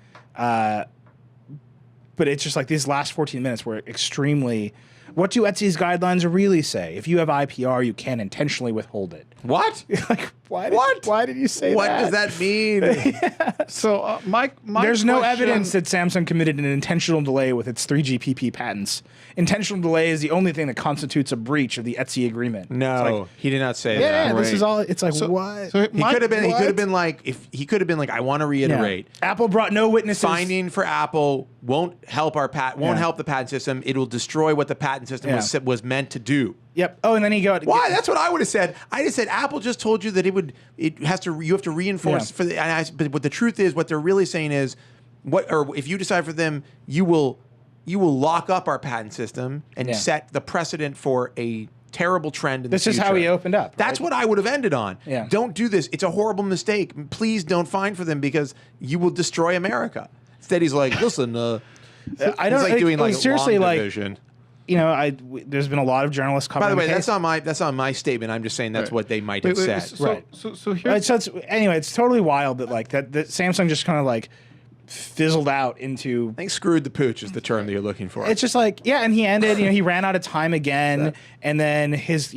But it's just like these last 14 minutes were extremely. What do Etsy's guidelines really say? If you have IPR, you can intentionally withhold it. what? Like, why? What? Why did you say What that? does that mean? So my There's no question- evidence that Samsung committed an intentional delay with its 3GPP patents. Intentional delay is the only thing that constitutes a breach of the Etsy agreement. No, he did not say Yeah, that. this Right. is all. It's like So- what? So He could have been. He could have been like. If he could have been like, I want to Yeah. reiterate. Apple brought no witnesses. Finding for Apple won't help won't help the patent system. It will destroy what the patent system was meant to do. Yep. Oh, and then he got Why? That's what I would have said. I just said Apple just told you that you have to reinforce Yeah. but what the truth is, what they're really saying is, if you decide for them, you will lock up our patent system and set the precedent for a terrible trend in This the is future. how he opened up. That's right? what I would have ended on. Yeah. Don't do this. It's a horrible mistake. Please don't fine for them because you will destroy America. Instead, he's like, listen, I don't he's like doing like seriously long like division. you know there's been a lot of journalists covering. By the way, case. that's not my statement. I'm just saying that's what they might have Wait, said. so, Right. So here's Anyway, it's totally wild that like that Samsung just kind of like fizzled out into. I think screwed the pooch is the term that you're looking for. It's just like and he ended. He ran out of time again, and then his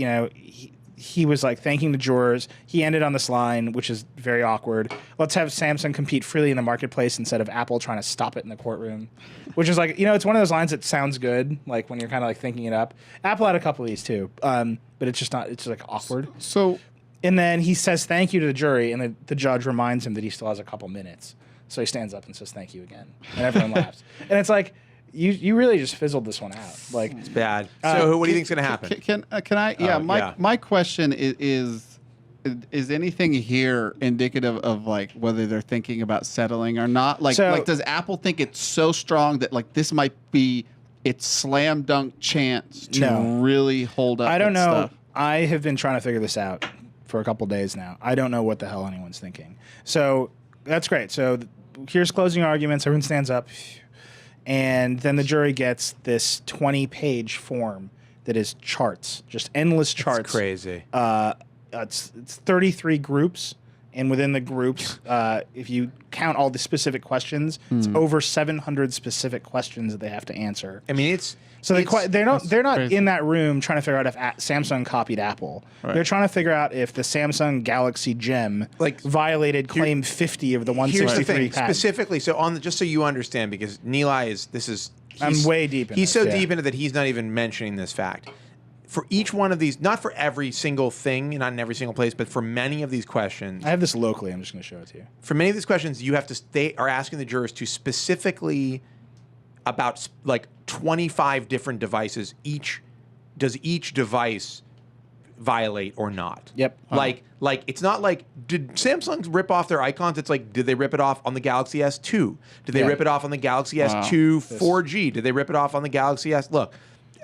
he was like thanking the jurors. He ended on this line, which is very awkward. Let's have Samsung compete freely in the marketplace instead of Apple trying to stop it in the courtroom. Which is like, it's one of those lines that sounds good, like when you're kind of like thinking it up. Apple had a couple of these too, but it's just not. It's just like awkward. so And then he says thank you to the jury, and the judge reminds him that he still has a couple minutes. So he stands up and says thank you again, and everyone laughs. And it's like you really just fizzled this one out. Like It's bad. So what do you think's going to happen? Can I? Yeah, yeah. my question is anything here indicative of like whether they're thinking about settling or not? Like does Apple think it's so strong that like this might be its slam dunk chance to really hold up? I don't its know. stuff? I have been trying to figure this out for a couple days now. I don't know what the hell anyone's thinking. So that's great. So here's closing arguments. Everyone stands up. And then the jury gets this 20-page form that is charts, just endless charts. It's crazy. It's 33 groups, and within the groups, if you count all the specific questions, it's over 700 specific questions that they have to answer. I mean, it's So they're not crazy. in that room trying to figure out if Samsung copied Apple. Right. They're trying to figure out if the Samsung Galaxy Gem violated Claim 50 of the Here's the 163 thing, patent. specifically. So just so you understand, because Nilay I'm way deep in He's this, so yeah. deep into that he's not even mentioning this fact. For each one of these, not for every single thing, not in every single place, but for many of these questions, I have this locally. I'm just going to show it to you. for many of these questions, they are asking the jurors to specifically about like 25 different devices. Does each device violate or not? Yep. Like it's not like, did Samsung rip off their icons? It's like, did they rip it off on the Galaxy S2? Did they Yeah. rip it off on the Galaxy S2 4G? Did they rip it off on the Galaxy S? Look,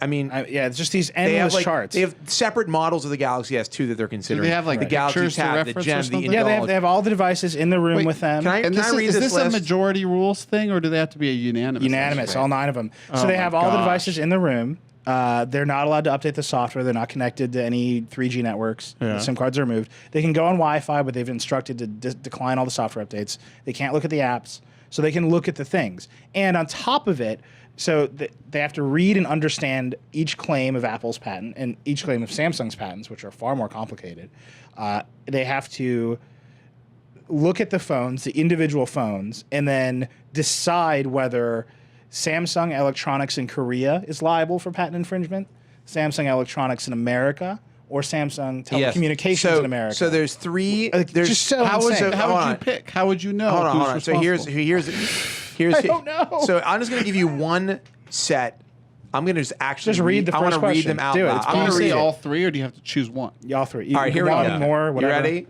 I mean, yeah, it's just these endless charts. They have separate models of the Galaxy S2 that they're considering. Do they have like the Galaxy pictures to Tab, the reference Gem, or the something? Yeah, they have all the devices in the room with them. Can I read is this this a list? majority rules thing, or do they have to be a unanimous? Unanimous, all 9 of them. So Oh they my have all the gosh. devices in the room. They're not allowed to update the software. They're not connected to any 3G networks. Yeah. The SIM cards are removed. They can go on Wi-Fi, but they've been instructed to decline all the software updates. They can't look at the apps, so they can look at the things. And on top of it, so they have to read and understand each claim of Apple's patent and each claim of Samsung's patents, which are far more complicated. They have to look at the phones, the individual phones, and then decide whether Samsung Electronics in Korea is liable for patent infringement, Samsung Electronics in America, or Samsung Telecommunications in America. So there's 3. There's just so How would insane. you pick? How would you know? Hold on. who's So here's responsible? I don't know. So I'm just going to give you one set. I'm going to just actually Just read the I want first to read question. them out Do it. loud. It's I'm Do going you to say read all it. 3, or do you have to choose one? Y'all 3. All right, here we one go. more, whatever. You ready?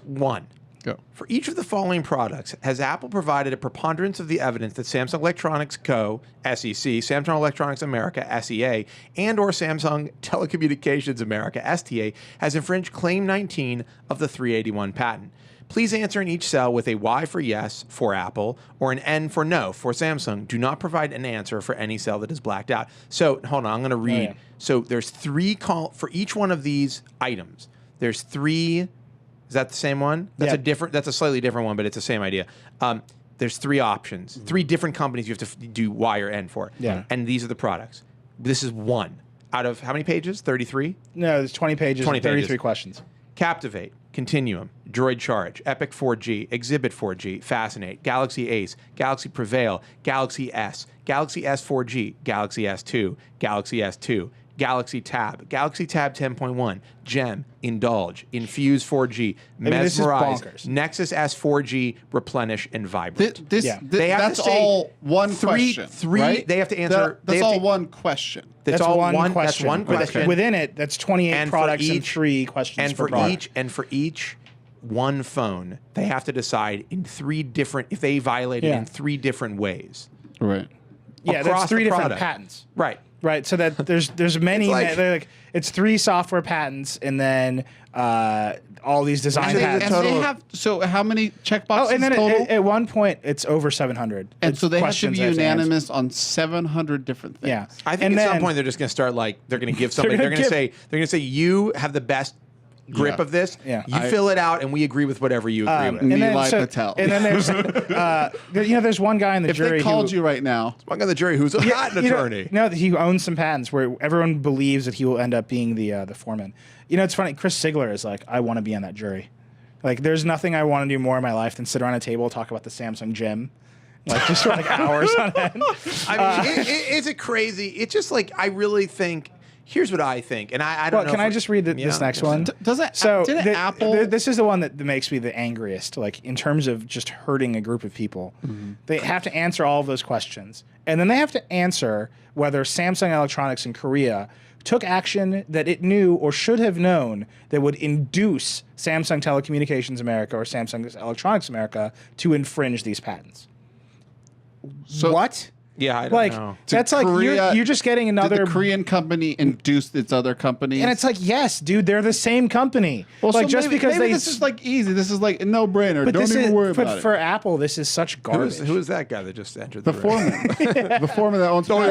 1. Go. For each of the following products, has Apple provided a preponderance of the evidence that Samsung Electronics Co., SEC, Samsung Electronics America, SEA, and or Samsung Telecommunications America, STA, has infringed Claim 19 of the 381 patent? Please answer in each cell with a Y for yes for Apple or an N for no for Samsung. Do not provide an answer for any cell that is blacked out. So, hold on, I'm going to read. yeah. So, there's 3 for each one of these items. There's 3. Is that the same one? That's Yeah. That's a slightly different one, but it's the same idea. There's 3 options, 3 different companies you have to do Y or N for. Yeah. And these are the products. This is 1 out of how many pages? 33? No, there's 20 pages, 20 and 33 pages. questions. Captivate, Continuum, Droid Charge, Epic 4G, Exhibit 4G, Fascinate, Galaxy Ace, Galaxy Prevail, Galaxy S, Galaxy S4G, Galaxy S2, Galaxy S2, Galaxy Tab 10.1, Gem, Indulge, Infuse 4G, this is Mesmerize, bonkers. Nexus S4G, Replenish, and Vibrate. They have that's to say all one three- question. three- right? they have to answer- That's they have all to- one question. That's all one question. That's one But question. within it, that's 28 And for products and each- 3 questions and per for product. each one phone, they have to decide in 3 different if they violate it Yeah. in 3 different ways. Right. Yeah, across that's 3 the different product. patents. Right. Right, so that there's many. It's It's 3 software patents, and then all these design And patents. total they of- have. So how many checkboxes Oh, and then total? at one point, it's over 700. and so they have to questions be they answer. unanimous on 700 different things. Yeah, I think and at some then- point they're just going to start they're going to give somebody. gonna They're going to say you have the best grip Yeah. of this. Yeah. You fill it out, and we agree with whatever you agree with. and then, Nilay so- Patel. and then there's there's one guy in the If jury they called who, you right now, I'm on the jury who's a patent attorney. No, that he owns some patents where everyone believes that he will end up being the foreman. You know, it's funny. Chris Sigler is like, I want to be on that jury. Like, there's nothing I want to do more in my life than sit around a table and talk about the Samsung Gem, like just for like hours on end. I mean, is it crazy? It's just I really think. Here's what I think, and I don't know. Can I just read this Yeah, next yeah. one? doesn't So didn't Apple? this is the one that makes me the angriest. Like in terms of just hurting a group of people, they have to answer all of those questions, and then they have to answer whether Samsung Electronics in Korea took action that it knew or should have known that would induce Samsung Telecommunications America or Samsung Electronics America to infringe these patents. So- What? Yeah, I don't Like know. that's like Korea- you're just getting Did another the Korean company induce its other companies? and it's like, yes, dude, they're the same company. well, like so just maybe, because maybe they this is easy. This is a no-brainer. but Don't this even is, worry but about for it. Apple, this is such garbage. Who is that guy that just entered The the room? foreman, the foreman that owns. Don't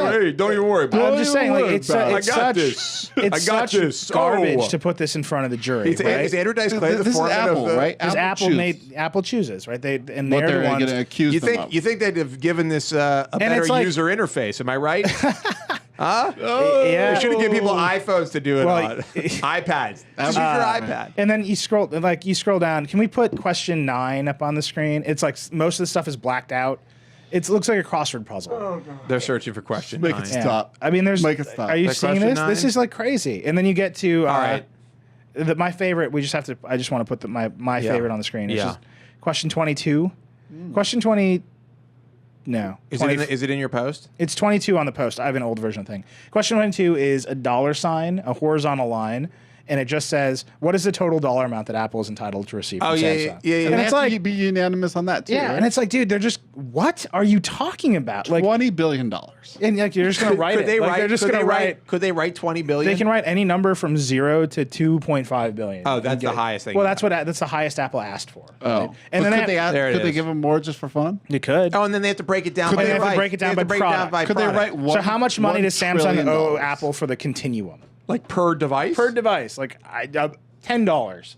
even worry about I'm it. just saying, like it's I it's got such this. it's I got such this. garbage Oh. to put this in front of the jury. Is right? Andrew Dice Clay the This is foreman Apple, of the, right? Because Apple chooses Apple chooses, right? They and what they're they're the going ones. to accuse You them think of. you think they'd have given this a better it's like- user interface? Am I right? Huh? Yeah. They should have given people iPhones to do it Well, on. iPads. Just use your iPad. And then you scroll down. Can we put question 9 up on the screen? It's like most of the stuff is blacked out. It looks like a crossword puzzle. They're searching for question Make it 9. stop. Stop. I mean, Make it stop. Are you Like seeing question this? 9? This is like crazy. And then you get to All right. my favorite. We just have to. I just want to put my Yeah. favorite on the screen. It's Yeah. just question 22. Question 20. No. Is it in your post? It's 22 on the post. I have an old version thing. Question 22 is a $, a horizontal line, and it just says, what is the total dollar amount that Apple is entitled to receive from Samsung? Yeah. And it's it's like, to be unanimous on that too. yeah, right? and it's like, dude, they're just, what are you talking about? Like, $20 billion. and like you're just gonna write Could it. they Like, write? they're just Could gonna they write. Could they write 20 billion? They can write any number from 0 to 2.5 billion. Oh, that's the highest thing. Well, that's the highest Apple asked for. Oh, right? And then There it could they is. give them more just for fun? you could. Oh, and then they have to break it down. Could by they have to price. break it down They have by to break it down product. by Could they product. write one? So how much money does $1 Samsung trillion? owe Apple for the continuum like per device? per device? Like $10.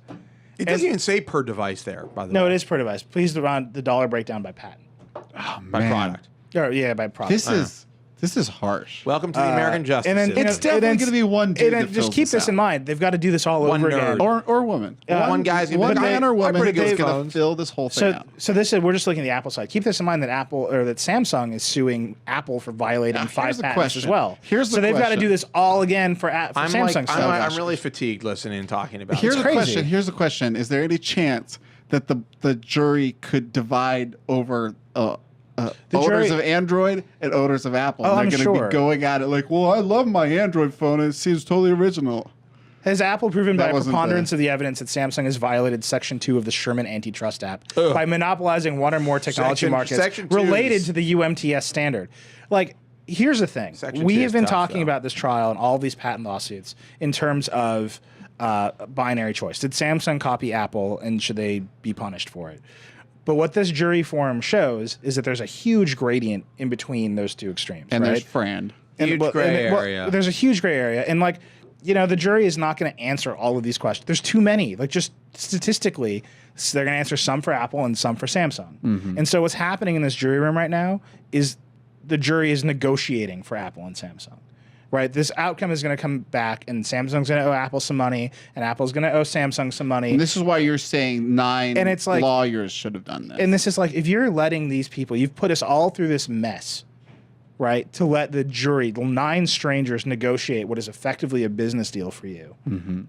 It doesn't even say per device there. By the way, No, it is per device. Please run the dollar breakdown by patent. Oh, by man. product. Or yeah, by product. This is harsh. Welcome to the American justice and then, system. It's definitely going to be one dude And then that just fills keep this this out. in mind. They've got to do this all One over nerd. again. Or woman. One guy's gonna be one like, man or I woman pretty is good going to phones. fill this whole thing out. So this is we're just looking at the Apple side. Keep this in mind that Samsung is suing Apple for violating Now, 5 here's the patents question. as well. Here's the so they've got to question. do this all again for Samsung. I'm really fatigued listening and talking about Here's this. the crazy. question. Here's the question. Is there any chance that the jury could divide over owners jury- of Android and owners of Apple? Oh, and I'm they're going to sure. be going at it like, well, I love my Android phone and it seems totally original. Has Apple proven by That a wasn't preponderance of the evidence that Samsung has violated Section 2 of the Sherman Antitrust Act by monopolizing one or more technology markets Section 2 related is- to the UMTS standard? Like, here's the thing. Section We 2 have is been tough, talking though. about this trial and all of these patent lawsuits in terms of binary choice. Did Samsung copy Apple and should they be punished for it? But what this jury forum shows is that there's a huge gradient in between those two extremes. And right? there's Friend. Huge gray area. There's a huge gray area, and like, the jury is not going to answer all of these questions. There's too many. Like, just statistically, they're going to answer some for Apple and some for Samsung. And so what's happening in this jury room right now is the jury is negotiating for Apple and Samsung. Right, this outcome is going to come back, and Samsung's going to owe Apple some money, and Apple's going to owe Samsung some money. And this is why you're saying 9 And it's like- lawyers should have done this. And this is like, if you're letting these people, you've put us all through this mess, right? To let the jury, 9 strangers, negotiate what is effectively a business deal for you.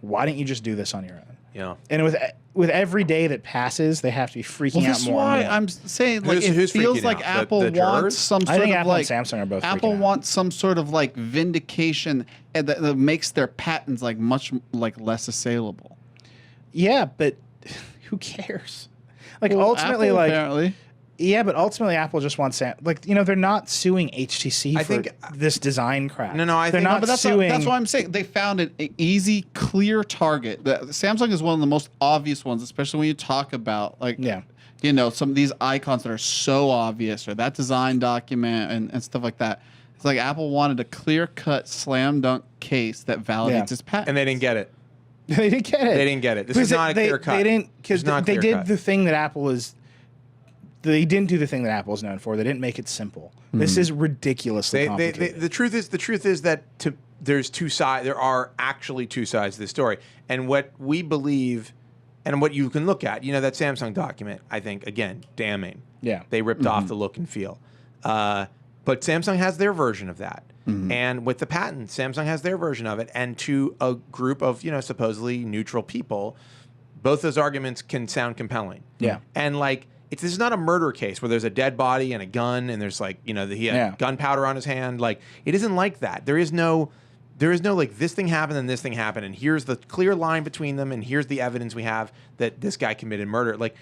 Why don't you just do this on your own? Yeah. And with every day that passes, they have to be freaking out This is more. why and more. I'm saying like Who's it feels freaking like out? Apple The wants jurors? some I sort think of Apple like and Samsung are both Apple freaking out. wants some sort of like vindication and that makes their patents like much like less assailable. Yeah, but who cares? Like, Well, ultimately, Apple, like, apparently. yeah, but ultimately, Apple just wants they're not suing HTC I for think- this design crap. No, I they're think- not But that's suing. that's why I'm saying they found an easy, clear target. Samsung is one of the most obvious ones, especially when you talk about like Yeah. some of these icons that are so obvious or that design document and stuff like that. It's like Apple wanted a clear-cut slam dunk case that validates Yeah. its patent. And they didn't get it. They didn't get it. They didn't get it. This Because is not a clear cut. They didn't, because It's not they clear did cut. the thing that Apple is. They didn't do the thing that Apple is known for. They didn't make it simple. This is ridiculously complicated. The truth is that there's two sides. There are actually two sides to the story, and what we believe, and what you can look at. That Samsung document. I think again, damning. Yeah. They ripped off the look and feel. But Samsung has their version of that. And with the patent, Samsung has their version of it. And to a group of, supposedly neutral people, both those arguments can sound compelling. Yeah. And like, this is not a murder case where there's a dead body and a gun and there's like, he had gunpowder on his hand. Like, it isn't like that. There is no like, this thing happened and this thing happened. And here's the clear line between them. And here's the evidence we have that this guy committed murder. Like,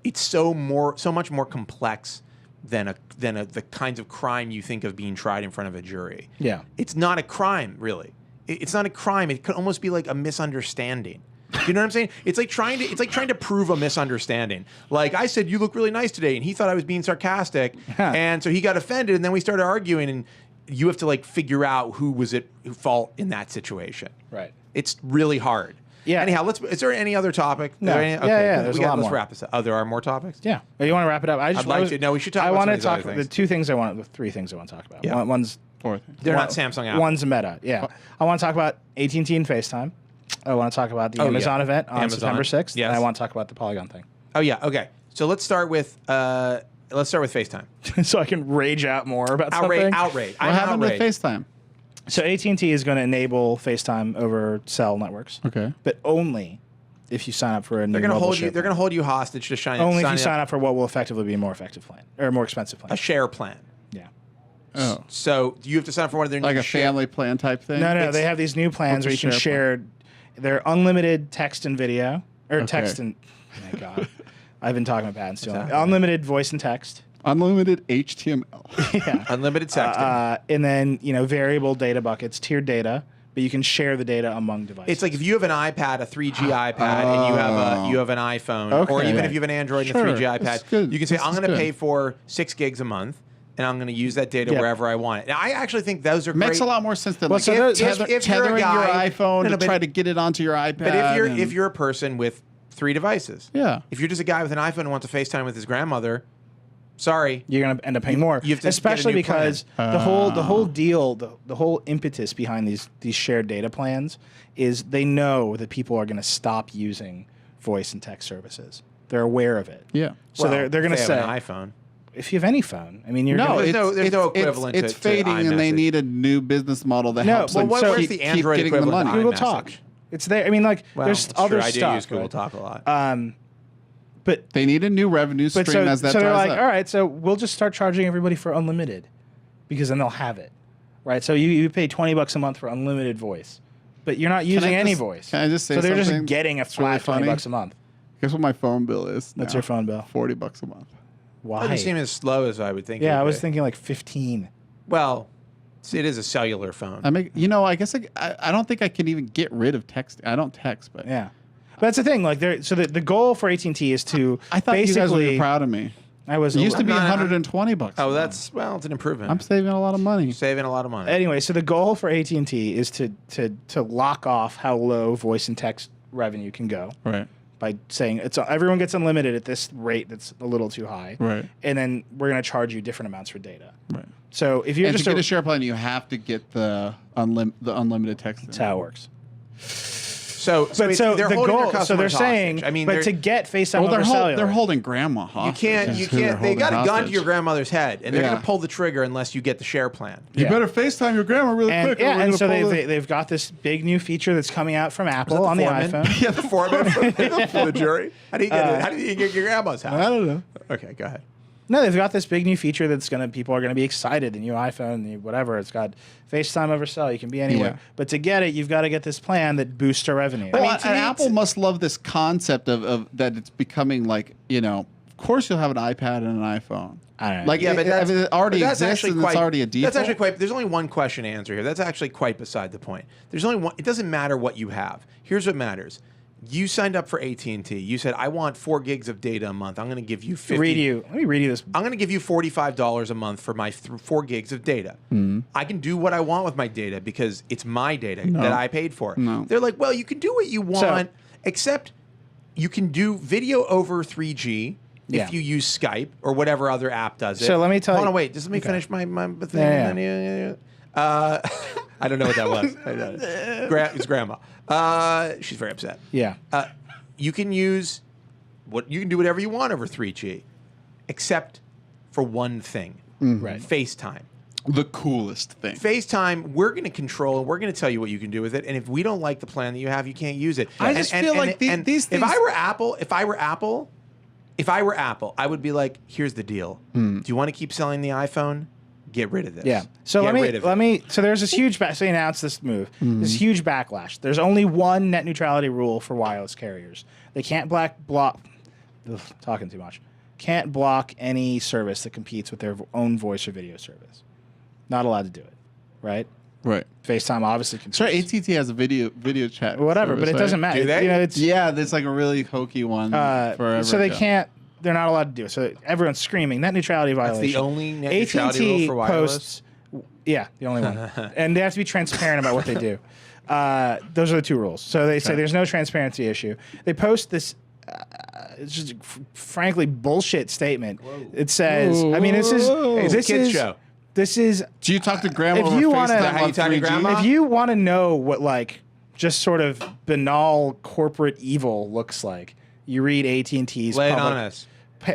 it's so much more complex than the kinds of crime you think of being tried in front of a jury. Yeah. It's not a crime, really. It's not a crime. It could almost be like a misunderstanding. Do you know what I'm saying? It's like trying to prove a misunderstanding. Like, I said, you look really nice today, and he thought I was being sarcastic, and so he got offended, and then we started arguing, and you have to like figure out who was at fault in that situation. Right. It's really hard. Yeah. Anyhow, is there any other topic? No. Okay, There's a lot let's more. wrap this up. Oh, there are more topics? Yeah. You want to wrap it up? I'd like to. No, we should talk I about want some to of these talk other the things. 2 things I want, the 3 things I want to talk about. Yeah. One's They're not Samsung Apple. One's Meta. Yeah. I want to talk about AT&T and FaceTime. I want to talk about the Amazon event on September 6th. Yes. And I want to talk about the Polygon thing. Oh yeah. Okay. So let's start with FaceTime. So I can rage out more about Outrage. something. What happened with FaceTime? So AT&T is going to enable FaceTime over cell networks. Okay. But only if you sign up for a new They're going to mobile hold you. share They're plan. going to hold you hostage to Only if you sign up for what will effectively be a more effective plan or a more expensive plan. a share plan. Yeah. Oh. So you have to sign up for one of their Like new a family plan type thing? No, they have these new plans where you What's a can share share. They're unlimited text and video, or text and. Oh my God, I've been talking about patents too long. Unlimited voice and text. Unlimited HTML. Yeah. Unlimited texting. And then variable data buckets, tiered data, but you can share the data among devices. It's like if you have an iPad, a 3G iPad, and you have an iPhone, or even if you have an Android and a 3G iPad, you can say, I'm going to pay for 6 gigs a month, and I'm going to use that data wherever I want it. Now, I actually think those are Makes great. a lot more sense than if you're a tethering guy, your iPhone to try to get it onto your iPad. But if you're a person with 3 devices, if you're just a guy with an iPhone who wants to FaceTime with his grandmother, sorry, you're going to end up paying more. You have to especially because the whole deal, the whole impetus behind these shared data plans is they know that people are going to stop using voice and text services. They're aware of it. Yeah. So they're going to say an iPhone. If you have any phone, I mean, there's no equivalent. It's fading, and they need a new business model that helps them where's keep the Android getting the money. Google Talk. It's there. I mean, there's other stuff. I do use Google Talk a lot. But they need a new revenue stream as that so they're dries like, up. all right, so we'll just start charging everybody for unlimited, because then they'll have it, right? So you pay $20 a month for unlimited voice, but you're not using any voice. Can I just say so they're something just getting a flat $20 a month. Guess what my phone bill is? What's your phone bill? $40 a month. Why? It doesn't seem as slow as I would think. Yeah, I was thinking like 15. Well, it is a cellular phone. I guess I don't think I can even get rid of text. I don't text, but yeah. But that's the thing. Like, the goal for AT&T is to I thought basically. You guys would be proud of me. I was. It used to be not- $120. Oh, it's an improvement. I'm saving a lot of money. saving a lot of money. Anyway, so the goal for AT&T is to lock off how low voice and text revenue can go. Right. By saying everyone gets unlimited at this rate that's a little too high. Right. And then we're going to charge you different amounts for data. Right. So if you're And just to get a share plan, you have to get the unlimited text. that's how it works. So They're holding the goal. their So customers they're saying, hostage. I mean, but to get FaceTime over cellular, they're holding grandma hostage. you can't. They got a gun to your grandmother's head, and they're Yeah. going to pull the trigger unless you get the share plan. You Yeah. better FaceTime your grandma really and, quick. yeah, and so they've got this big new feature that's coming out from Apple on the iPhone. Yeah, the foreman for the jury. How do you get it? How do you get your grandma's house? I don't know. Okay, go ahead. No, they've got this big new feature that's people are gonna be excited. The new iPhone, whatever. It's got FaceTime over cell. You can be anywhere. Yeah. But to get it, you've got to get this plan that boosts our revenue. Well, to me, Apple must love this concept of that it's becoming like, of course you'll have an iPad and an iPhone. I don't know. Like, Yeah, but it already that's exists and it's already a default. That's actually quite. There's only one question to answer here. That's actually quite beside the point. There's only one. It doesn't matter what you have. Here's what matters. You signed up for AT&T. You said, I want 4 gigs of data a month. I'm going to give you 50. Let me read you this. I'm going to give you $45 a month for my 4 gigs of data. I can do what I want with my data because it's my data that I paid for. No. They're like, well, you can do what you want, except you can do video over 3G if you use Skype or whatever other app does it. So let me tell you. Hold on, wait. Just let me finish my thing. Yeah. I don't know what that was. It's grandma. She's very upset. Yeah. You can do whatever you want over 3G, except for one thing. Right. FaceTime. the coolest thing. FaceTime, we're going to control and we're going to tell you what you can do with it. And if we don't like the plan that you have, you can't use it. I just feel like these things. If I were Apple, I would be like, here's the deal. Do you want to keep selling the iPhone? Get rid of this. Yeah. So Get let me. So there's this huge. So they announced this move. This huge backlash. There's only one net neutrality rule for wireless carriers. They can't block. Talking too much. Can't block any service that competes with their own voice or video service. Not allowed to do it. Right. Right. FaceTime obviously competes. Sure, AT&T has a video chat. Whatever, service, but it doesn't matter. Do they? You know, it's, Yeah, there's like a really hokey one forever. so they ago. can't. They're not allowed to do it. So everyone's screaming net neutrality violation. That's the only net neutrality rule for wireless? Posts, yeah, the only one. And they have to be transparent about what they do. Those are the two rules. So they say there's no transparency issue. They post this. It's just frankly bullshit statement. Whoa. It says, I mean, this is It's a kids show. This is. Do you talk to grandma If over you wanna- FaceTime How you on talk to 3G? grandma? If you want to know what like just sort of banal corporate evil looks like, you read AT&T's Lay it on us.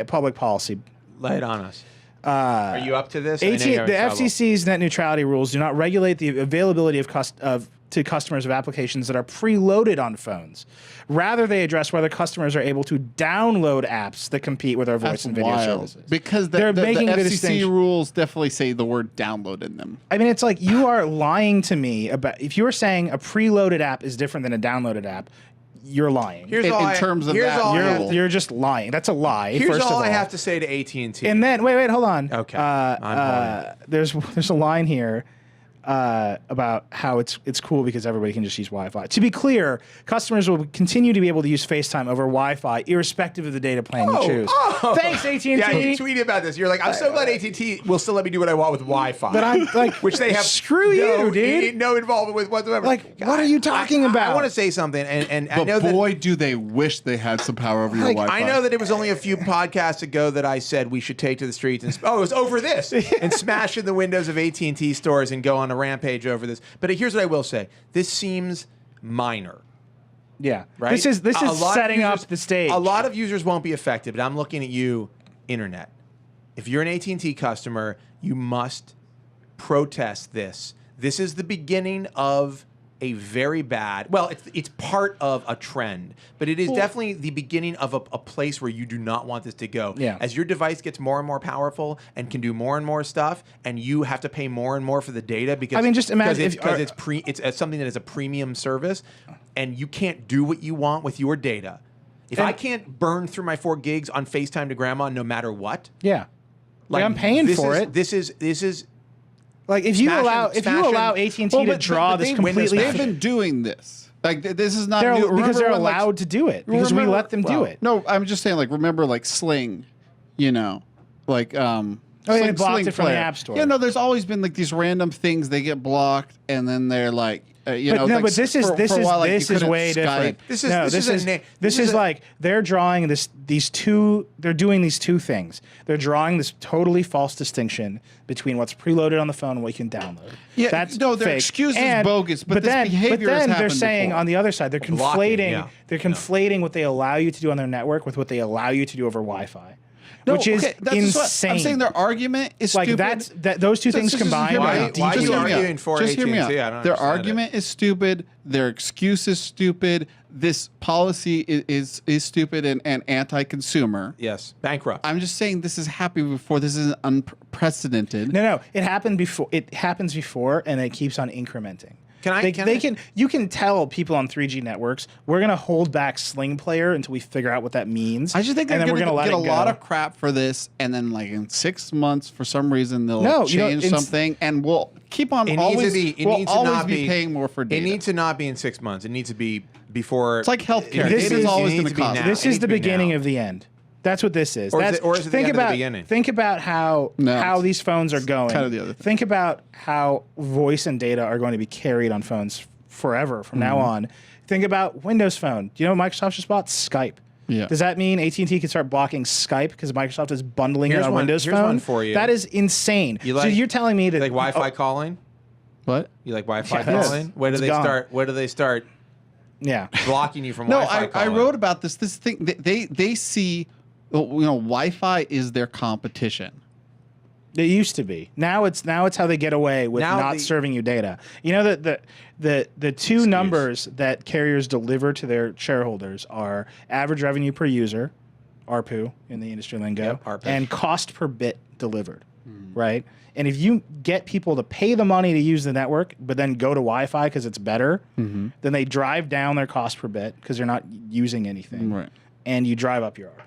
public policy. Lay it on us. Are you up to this? I know The you're in trouble. FCC's net neutrality rules do not regulate the availability of to customers of applications that are preloaded on phones. Rather, they address whether customers are able to download apps that compete with our voice and video services. Because They're making the FCC distinction. rules definitely say the word download in them. I mean, it's like you are lying to me about if you're saying a preloaded app is different than a downloaded app. You're lying. In terms of that, You're just lying. That's a lie. Here's first all of all I have to say to AT&T. And then wait, hold on. Okay. There's a line here about how it's cool because everybody can just use Wi-Fi. To be clear, customers will continue to be able to use FaceTime over Wi-Fi, irrespective of the data plan you choose. Thanks, AT&T. Yeah, you tweeted about this. You're like, I'm so glad AT&T will still let me do what I want with Wi-Fi. But I'm like, which they have screw you, dude. No involvement with whatsoever. Like, what are you talking about? I want to say something, and I but know boy, do they wish they had some power over your Wi-Fi. I know that it was only a few podcasts ago that I said we should take to the streets and it was over this and smash in the windows of AT&T stores and go on a rampage over this. But here's what I will say: this seems minor. Yeah, right. This is setting up the stage. A lot of users won't be affected, but I'm looking at you, internet. If you're an AT&T customer, you must protest this. This is the beginning of a very bad, well, it's part of a trend, but it is definitely the beginning of a place where you do not want this to go. Yeah. As your device gets more and more powerful and can do more and more stuff, and you have to pay more and more for the data because I mean, just imagine because it's something that is a premium service, and you can't do what you want with your data. If I can't burn through my 4 gigs on FaceTime to grandma no matter what, yeah, like I'm paying for it. This is. Like if you allow AT&T to draw this completely, they've been doing this. Like this is not new. Because they're allowed to do it because we let them do it. No, I'm just saying. Like remember, like Sling, you know, like they blocked it from the App Store. Yeah, no, there's always been like these random things they get blocked, and then they're like. But this is way different. This is like they're drawing these two. They're doing these two things. They're drawing this totally false distinction between what's preloaded on the phone and what you can download. Yeah, that's no, their fake. excuse is bogus. But this behavior has happened they're saying before. on the other side they're conflating. Blocking, They're conflating what they allow you to do on their network with what they allow you to do over Wi-Fi. Which is insane. I'm saying their argument is like stupid. those two things combined. Why are you arguing for Just hear me out. AT&T? I don't Their understand argument is stupid. Their excuse is stupid. This policy is stupid and anti-consumer. Yes, bankrupt. I'm just saying this has happened before. This is unprecedented. No, it happened before. It happens before, and it keeps on incrementing. You can tell people on 3G networks, we're going to hold back Sling Player until we figure out what that means. I just think they're going to get a lot of crap for this, and then like in 6 months, for some reason, they'll change something, and we'll keep on always be paying more for data. It needs to not be in 6 months. It needs to be before. It's like healthcare. This is always going to cost. This is the beginning of the end. That's what this is. Or is it the end of the beginning? Think about how these phones are going. Kind of the other thing. Think about how voice and data are going to be carried on phones forever from now on. Think about Windows Phone. Do you know what Microsoft just bought? Skype. Yeah. Does that mean AT&T can start blocking Skype because Microsoft is bundling it on Windows Phone? Here's one for you. That is insane. So you're telling me that you like Wi-Fi calling? What? You like Wi-Fi calling? Where do they start? Yeah. Blocking you from Wi-Fi calling. I wrote about this thing. They see. Wi-Fi is their competition. It used to be. Now it's how they get away with not serving you data. You know that the two numbers that carriers deliver to their shareholders are average revenue per user, ARPU in the industry lingo, and cost per bit delivered, right? And if you get people to pay the money to use the network, but then go to Wi-Fi because it's better, then they drive down their cost per bit because they're not using anything, right? And you drive up your ARPU.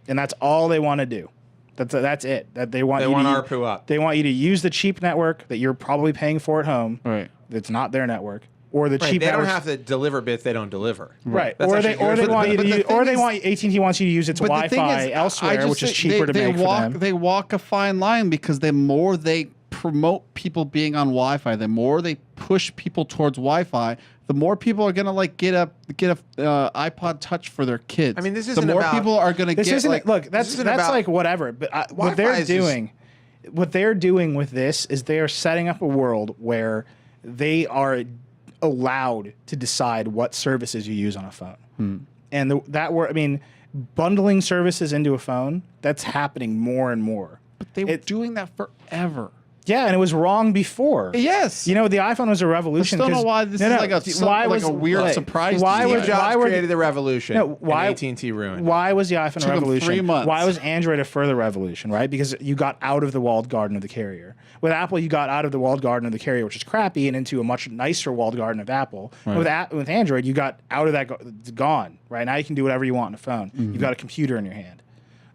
And that's all they want to do. That's it. That they want ARPU up. They want you to use the cheap network that you're probably paying for at home. Right. That's not their network. Or the cheap They network. don't have to deliver bits they don't deliver. Right. Or they want you to use, or they want AT&T wants you to use its Wi-Fi elsewhere, which is cheaper to make for them. They walk a fine line because the more they promote people being on Wi-Fi, the more they push people towards Wi-Fi, the more people are gonna like get a iPod Touch for their kids. I mean, this isn't the more about, people are gonna this get. Isn't, like, look, that's like whatever. But what they're doing with this is they are setting up a world where they are allowed to decide what services you use on a phone. And bundling services into a phone, that's happening more and more. But they were doing that forever. Yeah, and it was wrong before. Yes. You know, the iPhone was a revolution. I still don't know why this is like a weird surprise. Steve Jobs created the revolution. No, why and AT&T ruined. Why was the iPhone a revolution? 3 months. Why was Android a further revolution? Right, because you got out of the walled garden of the carrier. With Apple, you got out of the walled garden of the carrier, which is crappy, and into a much nicer walled garden of Apple. Right. With Android, you got out of that. It's gone. Right now, you can do whatever you want on a phone. You've got a computer in your hand.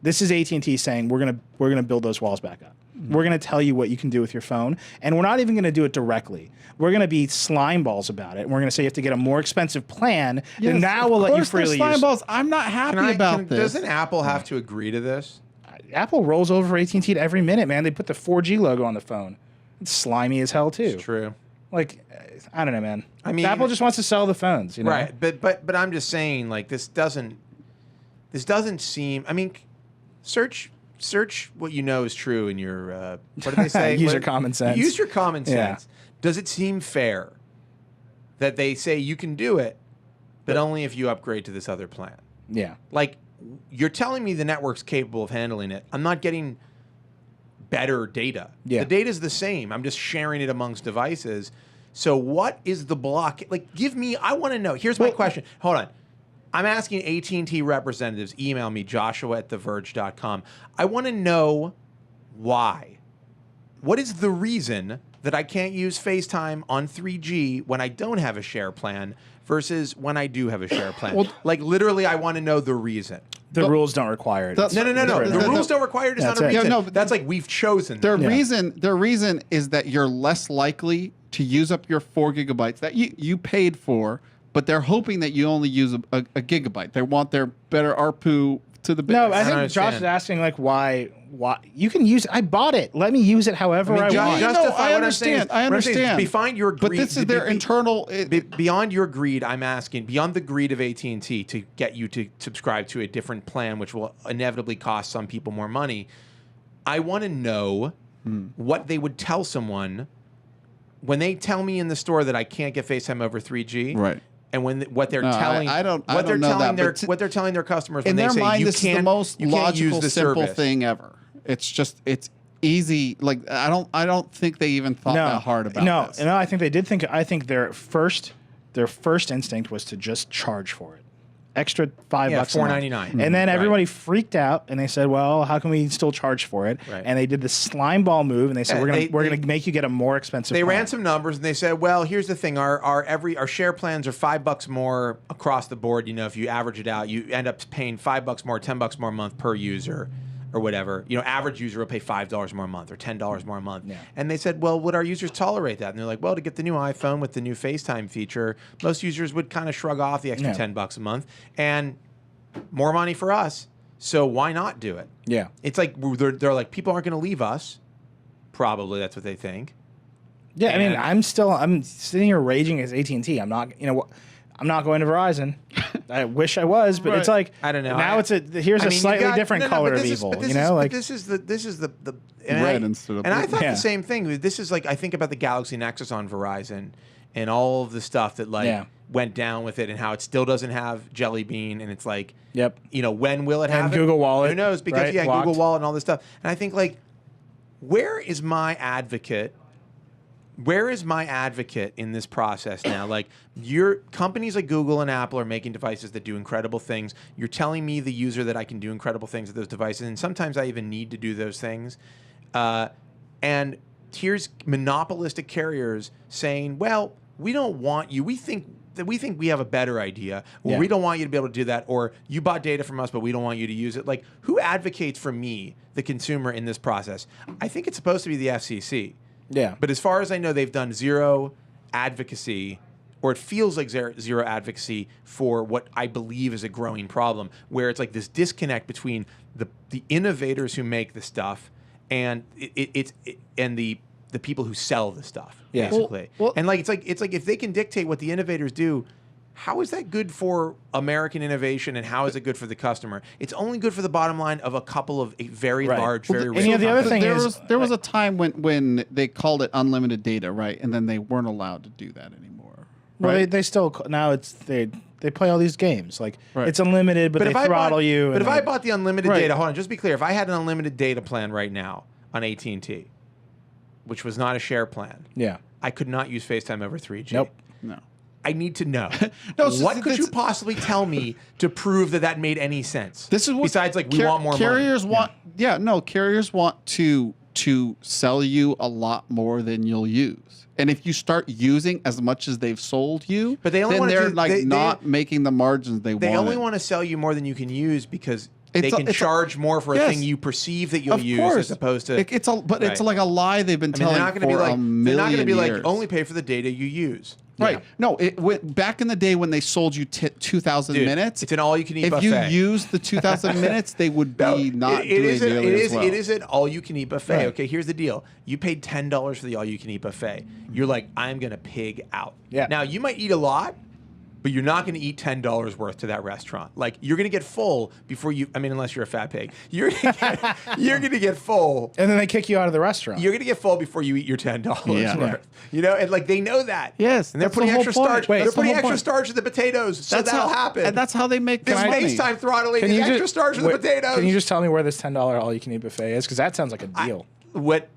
This is AT&T saying we're gonna build those walls back up. We're going to tell you what you can do with your phone, and we're not even going to do it directly. We're going to be slime balls about it. And we're going to say you have to get a more expensive plan, and now we'll let you freely slime use. balls. I'm not happy about this. Doesn't Apple have to agree to this? Apple rolls over AT&T every minute, man. They put the 4G logo on the phone. It's slimy as hell too. It's true. Like, I don't know, man. I mean, Apple just wants to sell the phones, you know? Right, but I'm just saying, like, this doesn't seem. I mean, search what you know is true in your what do they say? Use your common sense. Use your common sense. Does it seem fair that they say you can do it, but only if you upgrade to this other plan? Yeah. Like, you're telling me the network's capable of handling it. I'm not getting better data. Yeah. The data's the same. I'm just sharing it amongst devices. So what is the block? Like, I want to know. Here's my question. Hold on. I'm asking AT&T representatives, email me, joshua@theverge.com. I want to know why. What is the reason that I can't use FaceTime on 3G when I don't have a share plan versus when I do have a share plan? Well, like, literally, I want to know the reason. The rules don't require it. No. The rules don't require it. It's not a reason. No, that's like we've chosen. Their reason is that you're less likely to use up your 4 gigabytes that you paid for, but they're hoping that you only use a gigabyte. They want their better ARPU to the bit. No, I think Josh is asking, like, why you can use it. I bought it. Let me use it however I want. I understand. Beyond your greed, but this is their internal. Beyond your greed, I'm asking, beyond the greed of AT&T to get you to subscribe to a different plan, which will inevitably cost some people more money, I want to know what they would tell someone when they tell me in the store that I can't get FaceTime over 3G. Right. And what they're telling their customers when they say this is the most logical, simple thing ever. It's easy. Like, I don't think they even thought that hard about this. No, I think they did think. I think their first instinct was to just charge for it, extra $5, $4.99, and then everybody freaked out and they said, "Well, how can we still charge for it?" Right. And they did the slime ball move and they said, "We're gonna make you get a more expensive." They plan. ran some numbers and they said, "Well, here's the thing: our share plans are $5 more across the board. You know, if you average it out, you end up paying $5 more, $10 more a month per user." Or whatever, you know, average user will pay $5 more a month or $10 more a month. Yeah. And they said, well, would our users tolerate that? And they're like, well, to get the new iPhone with the new FaceTime feature, most users would kind of shrug off the extra $10 a month and more money for us. So why not do it? Yeah. It's like they're like, people aren't going to leave us. Probably that's what they think. Yeah, and I mean, I'm sitting here raging as AT&T. I'm not going to Verizon. I wish I was, but it's like, I don't know. Now here's a slightly different color of evil. This is the red instead of blue. And I thought the same thing. This is like, I think about the Galaxy Nexus on Verizon and all of the stuff that went down with it and how it still doesn't have Jelly Bean, and it's like, you know, when will it have Google Wallet? Who knows? Because Google Wallet and all this stuff. And I think, like, where is my advocate? Where is my advocate in this process now? Like, your companies like Google and Apple are making devices that do incredible things. You're telling me, the user, that I can do incredible things with those devices, and sometimes I even need to do those things. And here's monopolistic carriers saying, well, we don't want you. We think we have a better idea, or we don't want you to be able to do that, or you bought data from us, but we don't want you to use it. Like, who advocates for me, the consumer, in this process? I think it's supposed to be the FCC. Yeah. But as far as I know, they've done zero advocacy, or it feels like zero advocacy for what I believe is a growing problem, where it's like this disconnect between the innovators who make the stuff and the people who sell the stuff, basically. And like it's like if they can dictate what the innovators do, how is that good for American innovation, and how is it good for the customer? It's only good for the bottom line of a couple of very large, very rich companies. The other thing there was a time when they called it unlimited data, right? And then they weren't allowed to do that anymore. Well, right? they still now they play all these games like it's unlimited, but they throttle you. But if I bought the unlimited data, hold on, just to be clear, if I had an unlimited data plan right now on AT&T, which was not a share plan, Yeah. I could not use FaceTime over 3G. Nope. No. I need to know. No, so what could this- you possibly tell me to prove that made any sense? This is what besides like we want more carriers money. want. Yeah, no, carriers want to sell you a lot more than you'll use. And if you start using as much as they've sold you, But they only then wanna they're do- like they- not making the margins they want. They only want to sell you more than you can use because they can it's charge more for a yes. thing you perceive that you'll Of use course. as opposed to. It's Right. like a lie they've been I mean, telling they're not going to for be like a million they're not going to be years. like only pay for the data you use. Right. No, it went back in the day when they sold you 2,000 Dude, minutes. it's an all-you-can-eat if buffet. you use the 2,000 minutes, they would be not doing nearly as well. It is an all-you-can-eat buffet. Right. Okay, here's the deal. You paid $10 for the all-you-can-eat buffet. You're like, I'm going to pig out. Yeah. Now, you might eat a lot, but you're not going to eat $10 worth to that restaurant. Like, you're going to get full before you, I mean, unless you're a fat pig. You're going to get full. And then they kick you out of the restaurant. You're going to get full before you eat your $10 Yeah. worth. You know, and like they know that. Yes, And they're that's the putting whole extra point. starch. Wait, they're that's the putting whole extra point. starch in the potatoes. So that'll happen. And that's how they make This their money. FaceTime throttling is extra starch in the wait, potatoes. Can you just tell me where this $10 all-you-can-eat buffet is? Because that sounds like a deal.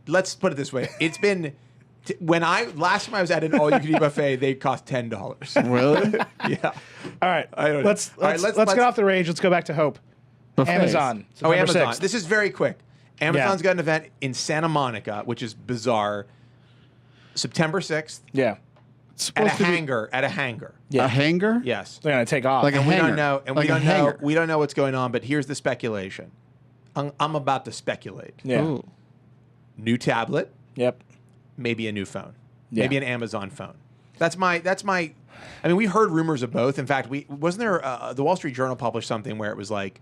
Let's put it this way. It's been when last time I was at an all-you-can-eat buffet, they cost $10. Really? Yeah. All right, I don't know. let's All right, let's get off the rage. Let's go back to hope. Buffets. Amazon. Oh, September Amazon. 6th. This is very quick. Amazon's got an event in Santa Monica, which is bizarre. September 6th Yeah. It's at a supposed to be hangar. At a hangar. Yeah. a hanger? Yes. They're gonna take off. Like a And we hangar. don't know. And Like we a don't know. hangar. We don't know what's going on. But here's the speculation. I'm about to speculate. yeah. Ooh. New tablet. Yep. Maybe a new phone. Yeah. Maybe an Amazon phone. That's my. I mean, we heard rumors of both. In fact, wasn't there the Wall Street Journal published something where it was like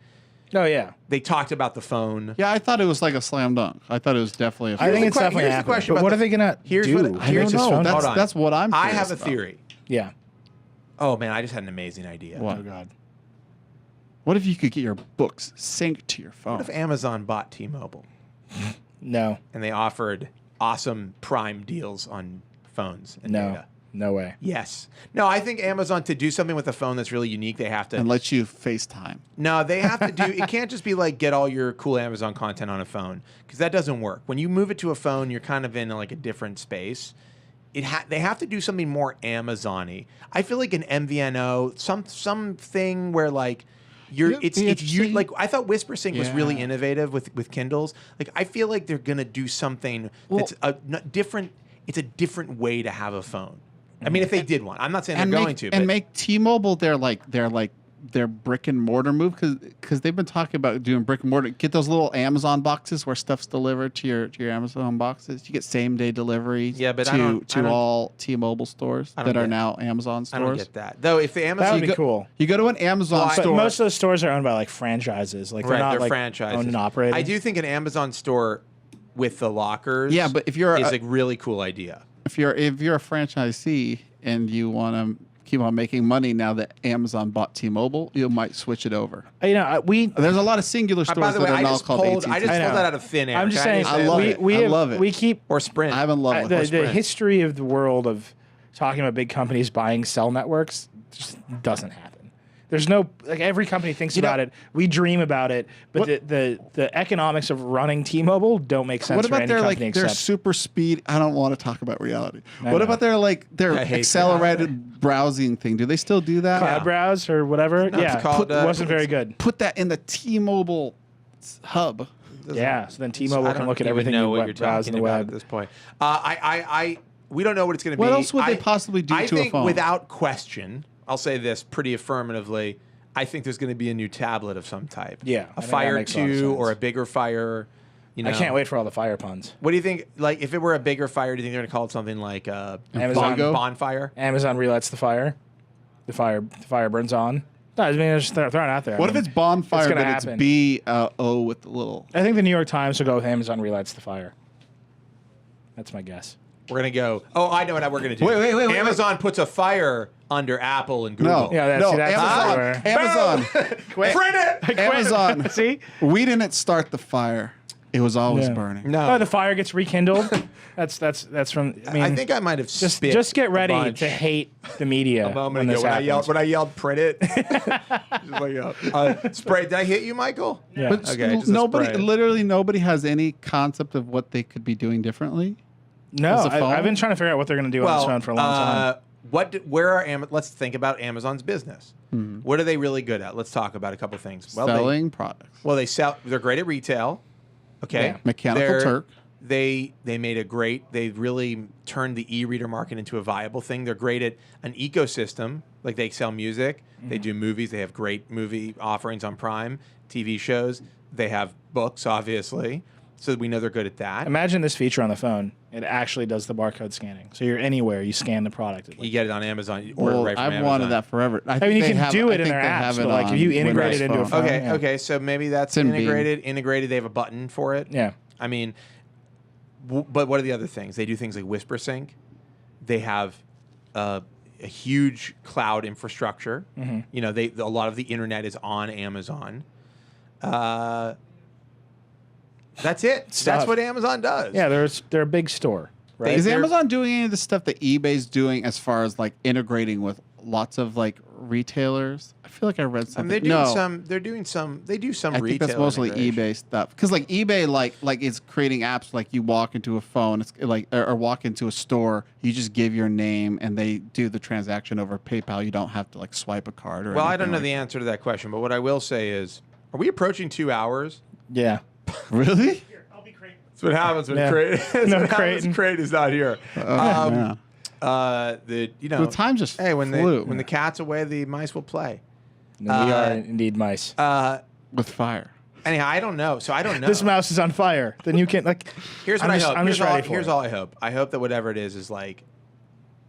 Oh yeah. they talked about the phone. Yeah, I thought it was like a slam dunk. I thought it was definitely a I think the it's que- definitely here's the happening. question But about what the- are they gonna here's do? what- I here's don't this know. phone. That's, Hold on. that's what I'm I curious have a about. theory. Yeah. Oh man, I just had an amazing idea. What? Oh god. What if you could get your books synced to your phone? What if Amazon bought T-Mobile No. and they offered awesome Prime deals on phones and No. data? No way. Yes. No, I think Amazon, to do something with a phone that's really unique, they have to. and let you FaceTime. No, they have to do. It can't just be like get all your cool Amazon content on a phone because that doesn't work. When you move it to a phone, you're kind of in like a different space. They have to do something more Amazon-y. I feel like an MVNO, something where like it's you like I thought WhisperSync was really Yeah. innovative with Kindles. Like I feel like they're gonna do something that's different. It's a different way to have a phone. I mean, if they did one, I'm not saying they're going to. But make T-Mobile their brick and mortar move because they've been talking about doing brick and mortar. Get those little Amazon boxes where stuff's delivered to your Amazon boxes. You get same day delivery. Yeah, but to I don't- all T-Mobile stores I don't that are get- now Amazon I don't stores. get that though. If the That Amazon would be cool. You go to an Amazon But store. most of those stores are owned by like franchises. Like they're right, not they're like franchises. owned and operated. I do think an Amazon store with the lockers. Yeah, but if you're is a- a really cool idea. if you're a franchisee and you want to keep on making money now that Amazon bought T-Mobile, you might switch it over. You know, There's a lot of singular By stores the way, that are I now just called pulled AT&T. I just I pulled know. that out of thin air. I'm just Can saying. say I love that? it. I love it. We keep Or Sprint. I'm in love with the Sprint. history of the world of talking about big companies buying cell networks just doesn't happen. There's no like every company thinks about it. We dream about it, but the economics of running T-Mobile don't make sense What for about any their company like their except super speed? I don't want to talk about reality. I What know. about their I hate accelerated browsing thing? Do they still do that? Cloud Browse or whatever. No, it's Yeah, called, wasn't very good. Put that in the T-Mobile hub. Yeah, so then I T-Mobile don't can look at even everything know you what you're browse on talking the about web. at this point. We don't know what it's going to be. What else would they possibly do I to a think phone? without question, I'll say this pretty affirmatively. I think there's going to be a new tablet of some type. Yeah, I a think that Fire makes a lot of 2 or a sense. bigger Fire. You know, I can't wait for all the Fire puns. What do you think? Like, if it were a bigger Fire, do you think they're going to call it something like Amazon Bonfire? Amazon relights the fire. The fire burns on. No, I mean, they're just throwing it out there. What I if mean, it's bonfire, gonna but it's happen. B-O with the little? I think the New York Times will go with Amazon relights the fire. That's my guess. We're going to go, oh, I know what we're going to do. Wait. Amazon puts a fire under Apple and Google. No, Yeah, no, that's everywhere. Amazon. Print it! Amazon. See? We didn't start the fire. It was always Yeah. burning. No. Oh, the fire gets rekindled. That's from. I mean, I think I might have spit just get a ready bunch to hate the media a moment when ago this when happens. I yelled print it. Just like, spray. Did I hit you, Michael? Yeah. But Okay, just a nobody, spray. literally nobody has any concept of what they could be doing differently. No, Is the phone? I've been trying to figure out what they're going to do on this phone for a long time. Let's think about Amazon's business. What are they really good at? Let's talk about a couple things. Well, Selling products. Well, they're great at retail. Okay. Yeah. Mechanical Turk. They really turned the e-reader market into a viable thing. They're great at an ecosystem. Like they sell music, they do movies, they have great movie offerings on Prime, TV shows, they have books, obviously. So we know they're good at that. Imagine this feature on the phone. It actually does the barcode scanning. So you're anywhere, you scan the product. You get it on Amazon. You order right from I've Amazon. wanted that forever. I mean, you can do it in their apps, but like if you integrate it into a phone. Okay, so maybe that's integrated. Integrated, they have a button for it. Yeah. I mean, but what are the other things? They do things like Whisper Sync. They have a huge cloud infrastructure. You know, a lot of the internet is on Amazon. That's it. That's what Amazon does. Yeah, they're a big store. Right? Is Amazon doing any of the stuff that eBay's doing as far as like integrating with lots of like retailers? I feel like I read something. They do some I retail. think that's mostly eBay stuff. Because like eBay like is creating apps like you walk into a phone, it's like or walk into a store, you just give your name and they do the transaction over PayPal. You don't have to like swipe a card or Well, I don't know the answer to that question, but what I will say is, are we approaching 2 hours? Yeah. Really? That's what happens when Crate is not here. The time just when flew. the cat's away, the mice will play. We are indeed mice. With fire. Anyhow, I don't know. So I don't know. This mouse is on fire. Then you can like. Here's what I hope. Here's all I hope. I hope that whatever it is like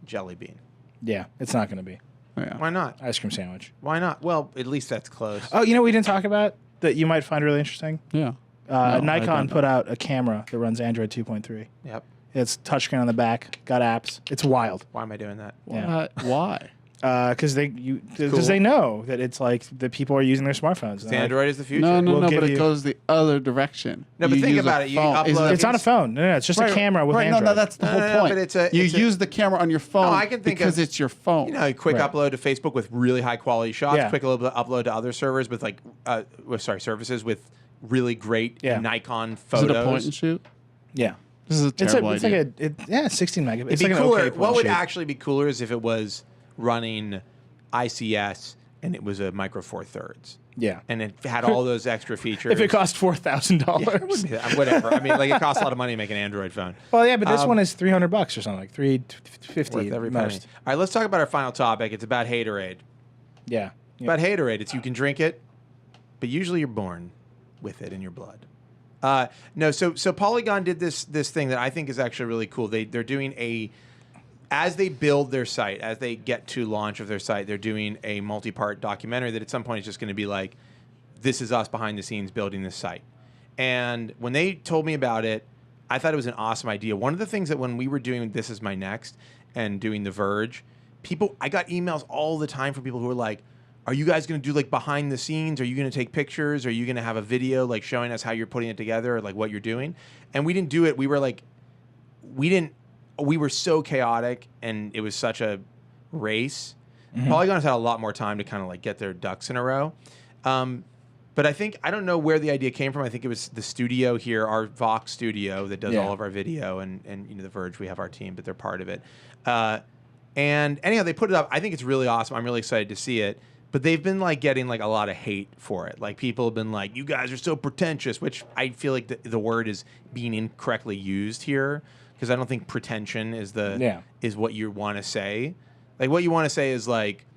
jelly bean. Yeah, it's not going to be. Yeah. Why not? Ice cream sandwich. Why not? Well, at least that's close. Oh, you know what we didn't talk about that you might find really interesting? Yeah. Nikon put out a camera that runs Android 2.3. Yep. It's touchscreen on the back, got apps. It's wild. Why am I doing that? Yeah. Why? Because they know that it's like that people are using their smartphones. Android is the future. No, but it goes the other direction. No, but think about it. You upload. It's not a phone. No, it's just a camera with Android. No, that's the whole point. But you use the camera on your phone I can think because it's your phone. You know, a quick upload to Facebook with really high quality shots. Yeah. Quick upload to other servers with services with really great Nikon photos. Is it a point and shoot? Yeah. This is a terrible idea. It's like 16 megabits. It'd be cooler. What would actually be cooler is if it was running ICS and it was a Micro Four Thirds. Yeah. And it had all those extra features. If it cost $4,000. Whatever. I mean, like it costs a lot of money to make an Android phone. Well, yeah, but this one is $300 or something, like $350 every most. penny. All right, let's talk about our final topic. It's about haterade. Yeah. It's about haterade. It's you can drink it, but usually you're born with it in your blood. So Polygon did this thing that I think is actually really cool. They're doing as they build their site, as they get to launch of their site, they're doing a multi-part documentary that at some point is just going to be like, this is us behind the scenes building this site. And when they told me about it, I thought it was an awesome idea. One of the things that when we were doing This Is My Next and doing The Verge, I got emails all the time from people who were like, are you guys going to do like behind the scenes? Are you going to take pictures? Are you going to have a video like showing us how you're putting it together or like what you're doing? And we didn't do it. We were so chaotic and it was such a race. Polygon has had a lot more time to kind of like get their ducks in a row. But I don't know where the idea came from. I think it was the studio here, our Vox studio that does all of our video and The Verge, we have our team, but they're part of it. And anyhow, they put it up. I think it's really awesome. I'm really excited to see it. But they've been like getting like a lot of hate for it. Like people have been like, you guys are so pretentious, which I feel like the word is being incorrectly used here because I don't think pretension is is what you want to say. Like what you want to say is like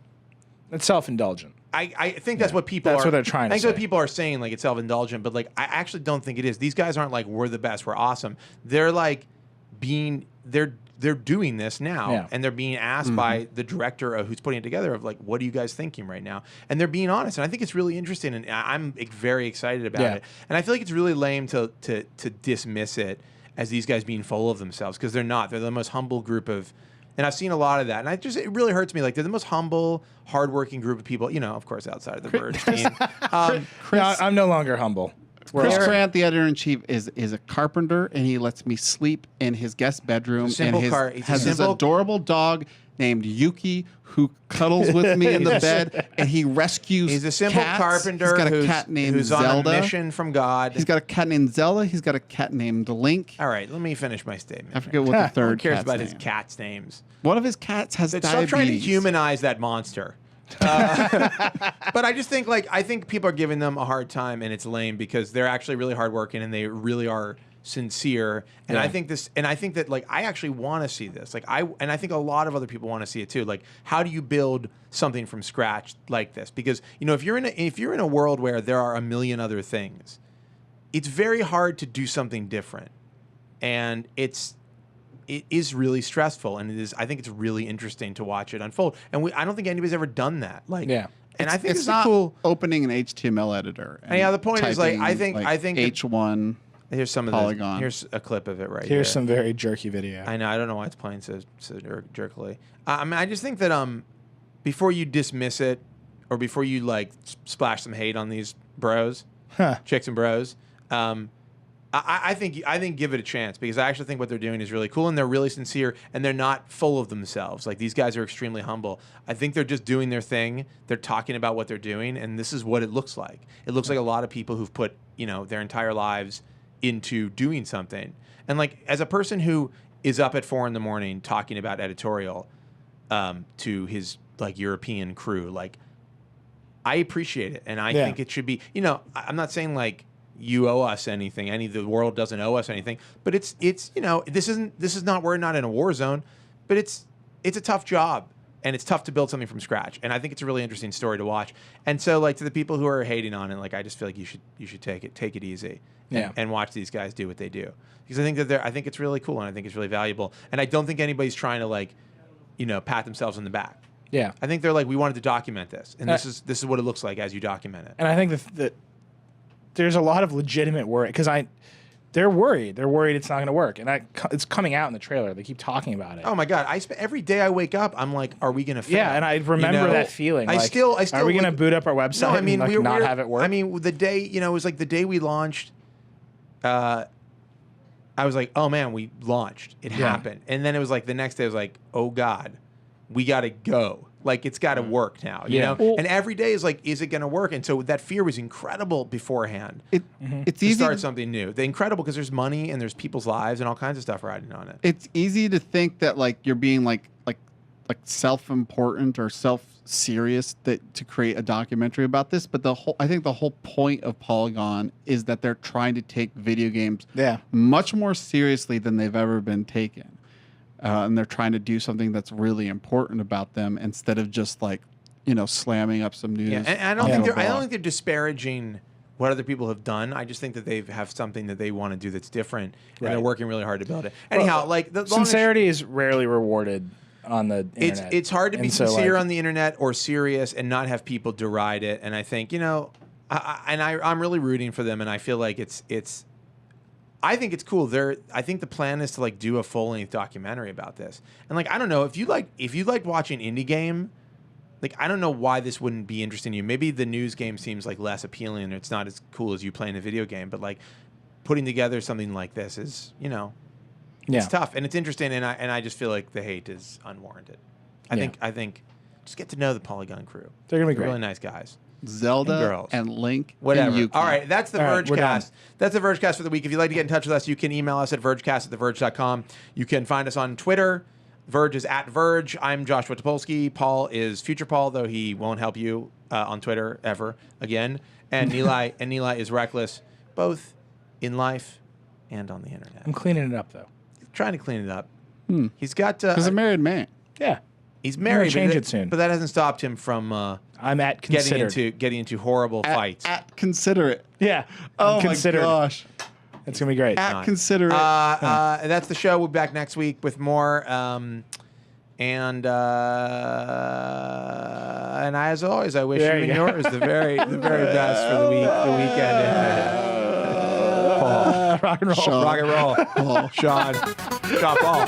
it's self-indulgent. I think that's what people That's what they're trying to say. I think what people are saying, like it's self-indulgent, but like I actually don't think it is. These guys aren't like we're the best, we're awesome. They're like they're doing this now, and they're being asked by the director of who's putting it together of like, what are you guys thinking right now? And they're being honest, and I think it's really interesting, and I'm very excited about it. And I feel like it's really lame to dismiss it as these guys being full of themselves because they're not. They're the most humble group of. And I've seen a lot of that, and it really hurts me. Like they're the most humble, hardworking group of people. You know, of course, outside of the Verge team. I'm no longer humble. Chris Grant, the editor-in-chief, is a carpenter, and he lets me sleep in his guest bedroom. He's a simple has this adorable dog named Yuki who cuddles with me in the bed, and he rescues. He's a simple cats. carpenter. He's got a cat named who's Zelda. on a mission from God. He's got a cat named Zelda. He's got a cat named Link. All right, let me finish my statement. I forget what the third. Who cares cat's about name. his cat's names? One of his cats has Stop diabetes. trying to humanize that monster. But I just think I think people are giving them a hard time, and it's lame because they're actually really hardworking and they really are sincere. And I think that I actually want to see this. I think a lot of other people want to see it too. Like, how do you build something from scratch like this? Because if you're in a world where there are a million other things, it's very hard to do something different, and it is really stressful, and I think it's really interesting to watch it unfold. And I don't think anybody's ever done that. And I think it's not cool opening an HTML editor. And the point is I think H1. Here's some of Polygon. Here's a clip of it right Here's here. some very jerky video. I know. I don't know why it's playing so jerkily. I just think that before you dismiss it, or before you splash some hate on these bros, chicks and bros, I think give it a chance, because I actually think what they're doing is really cool, and they're really sincere, and they're not full of themselves. Like, these guys are extremely humble. I think they're just doing their thing. They're talking about what they're doing, and this is what it looks like. It looks like a lot of people who've put their entire lives into doing something. And as a person who is up at 4 a.m. talking about editorial to his European crew, I appreciate it, and I think it should be. I'm not saying you owe us anything. The world doesn't owe us anything. But this is not, we're not in a war zone, but it's a tough job, and it's tough to build something from scratch. And I think it's a really interesting story to watch. And so to the people who are hating on it, I just feel like you should take it easy and watch these guys do what they do, because I think it's really cool, and I think it's really valuable. And I don't think anybody's trying to pat themselves on the back. Yeah. I think they're we wanted to document this, and this is what it looks like as you document it. And I think that there's a lot of legitimate worry, because they're worried. They're worried it's not going to work, and it's coming out in the trailer. They keep talking about it. Oh my God! every day I wake up, I'm like, are we going to fail? Yeah, and I remember that feeling. I still. Are we going to boot up our website? No, I mean, and not have it work. I mean, the day it was the day we launched. I was like, oh man, we launched. It happened, and then it was the next day. I was like, oh God, we got to go. It's got to work now, you know? Well, and every day is is it going to work? And so that fear was incredible beforehand. It's to easy start something new. They're incredible because there's money and there's people's lives and all kinds of stuff riding on it. It's easy to think that you're being self-important or self-serious to create a documentary about this, but I think the whole point of Polygon is that they're trying to take video games much more seriously than they've ever been taken. And they're trying to do something that's really important about them, instead of just slamming up some news. Yeah, and I don't think they're disparaging what other people have done. I just think that they have something that they want to do that's different, and they're working really hard to build it. Anyhow, the sincerity is rarely rewarded on the internet. It's hard to be sincere on the internet or serious and not have people deride it. And I think I'm really rooting for them, and I feel like it's. I think it's cool. I think the plan is to do a full-length documentary about this. And I don't know if you like watching indie game, I don't know why this wouldn't be interesting to you. Maybe the news game seems less appealing, and it's not as cool as you playing a video game. But putting together something like this is it's tough, and it's interesting. And I just feel like the hate is unwarranted. I think just get to know the Polygon crew. They're gonna be great. Really nice guys. Zelda and Link, whatever. And Yuki. All right, that's the Vergecast. That's the Vergecast for the week. If you'd like to get in touch with us, you can email us at vergecast@theverge.com. You can find us on Twitter. Verge is @Verge. I'm Joshua Topolsky. Paul is Future Paul, though he won't help you on Twitter ever again. And Nilay is Reckless, both in life and on the internet. I'm cleaning it up though. He's trying to clean it up. He's got he's a married man. Yeah. He's married. Change it soon. But that hasn't stopped him from I'm at considered. getting into horrible fights. At considerate. Yeah. Oh considered. my gosh. It's gonna be great. At considerate. That's the show. We'll be back next week with more. And as always, I wish you and yours the very best for the weekend ahead. Paul. Rock and roll. Sean. Rock and roll. Paul. Sean. Paul.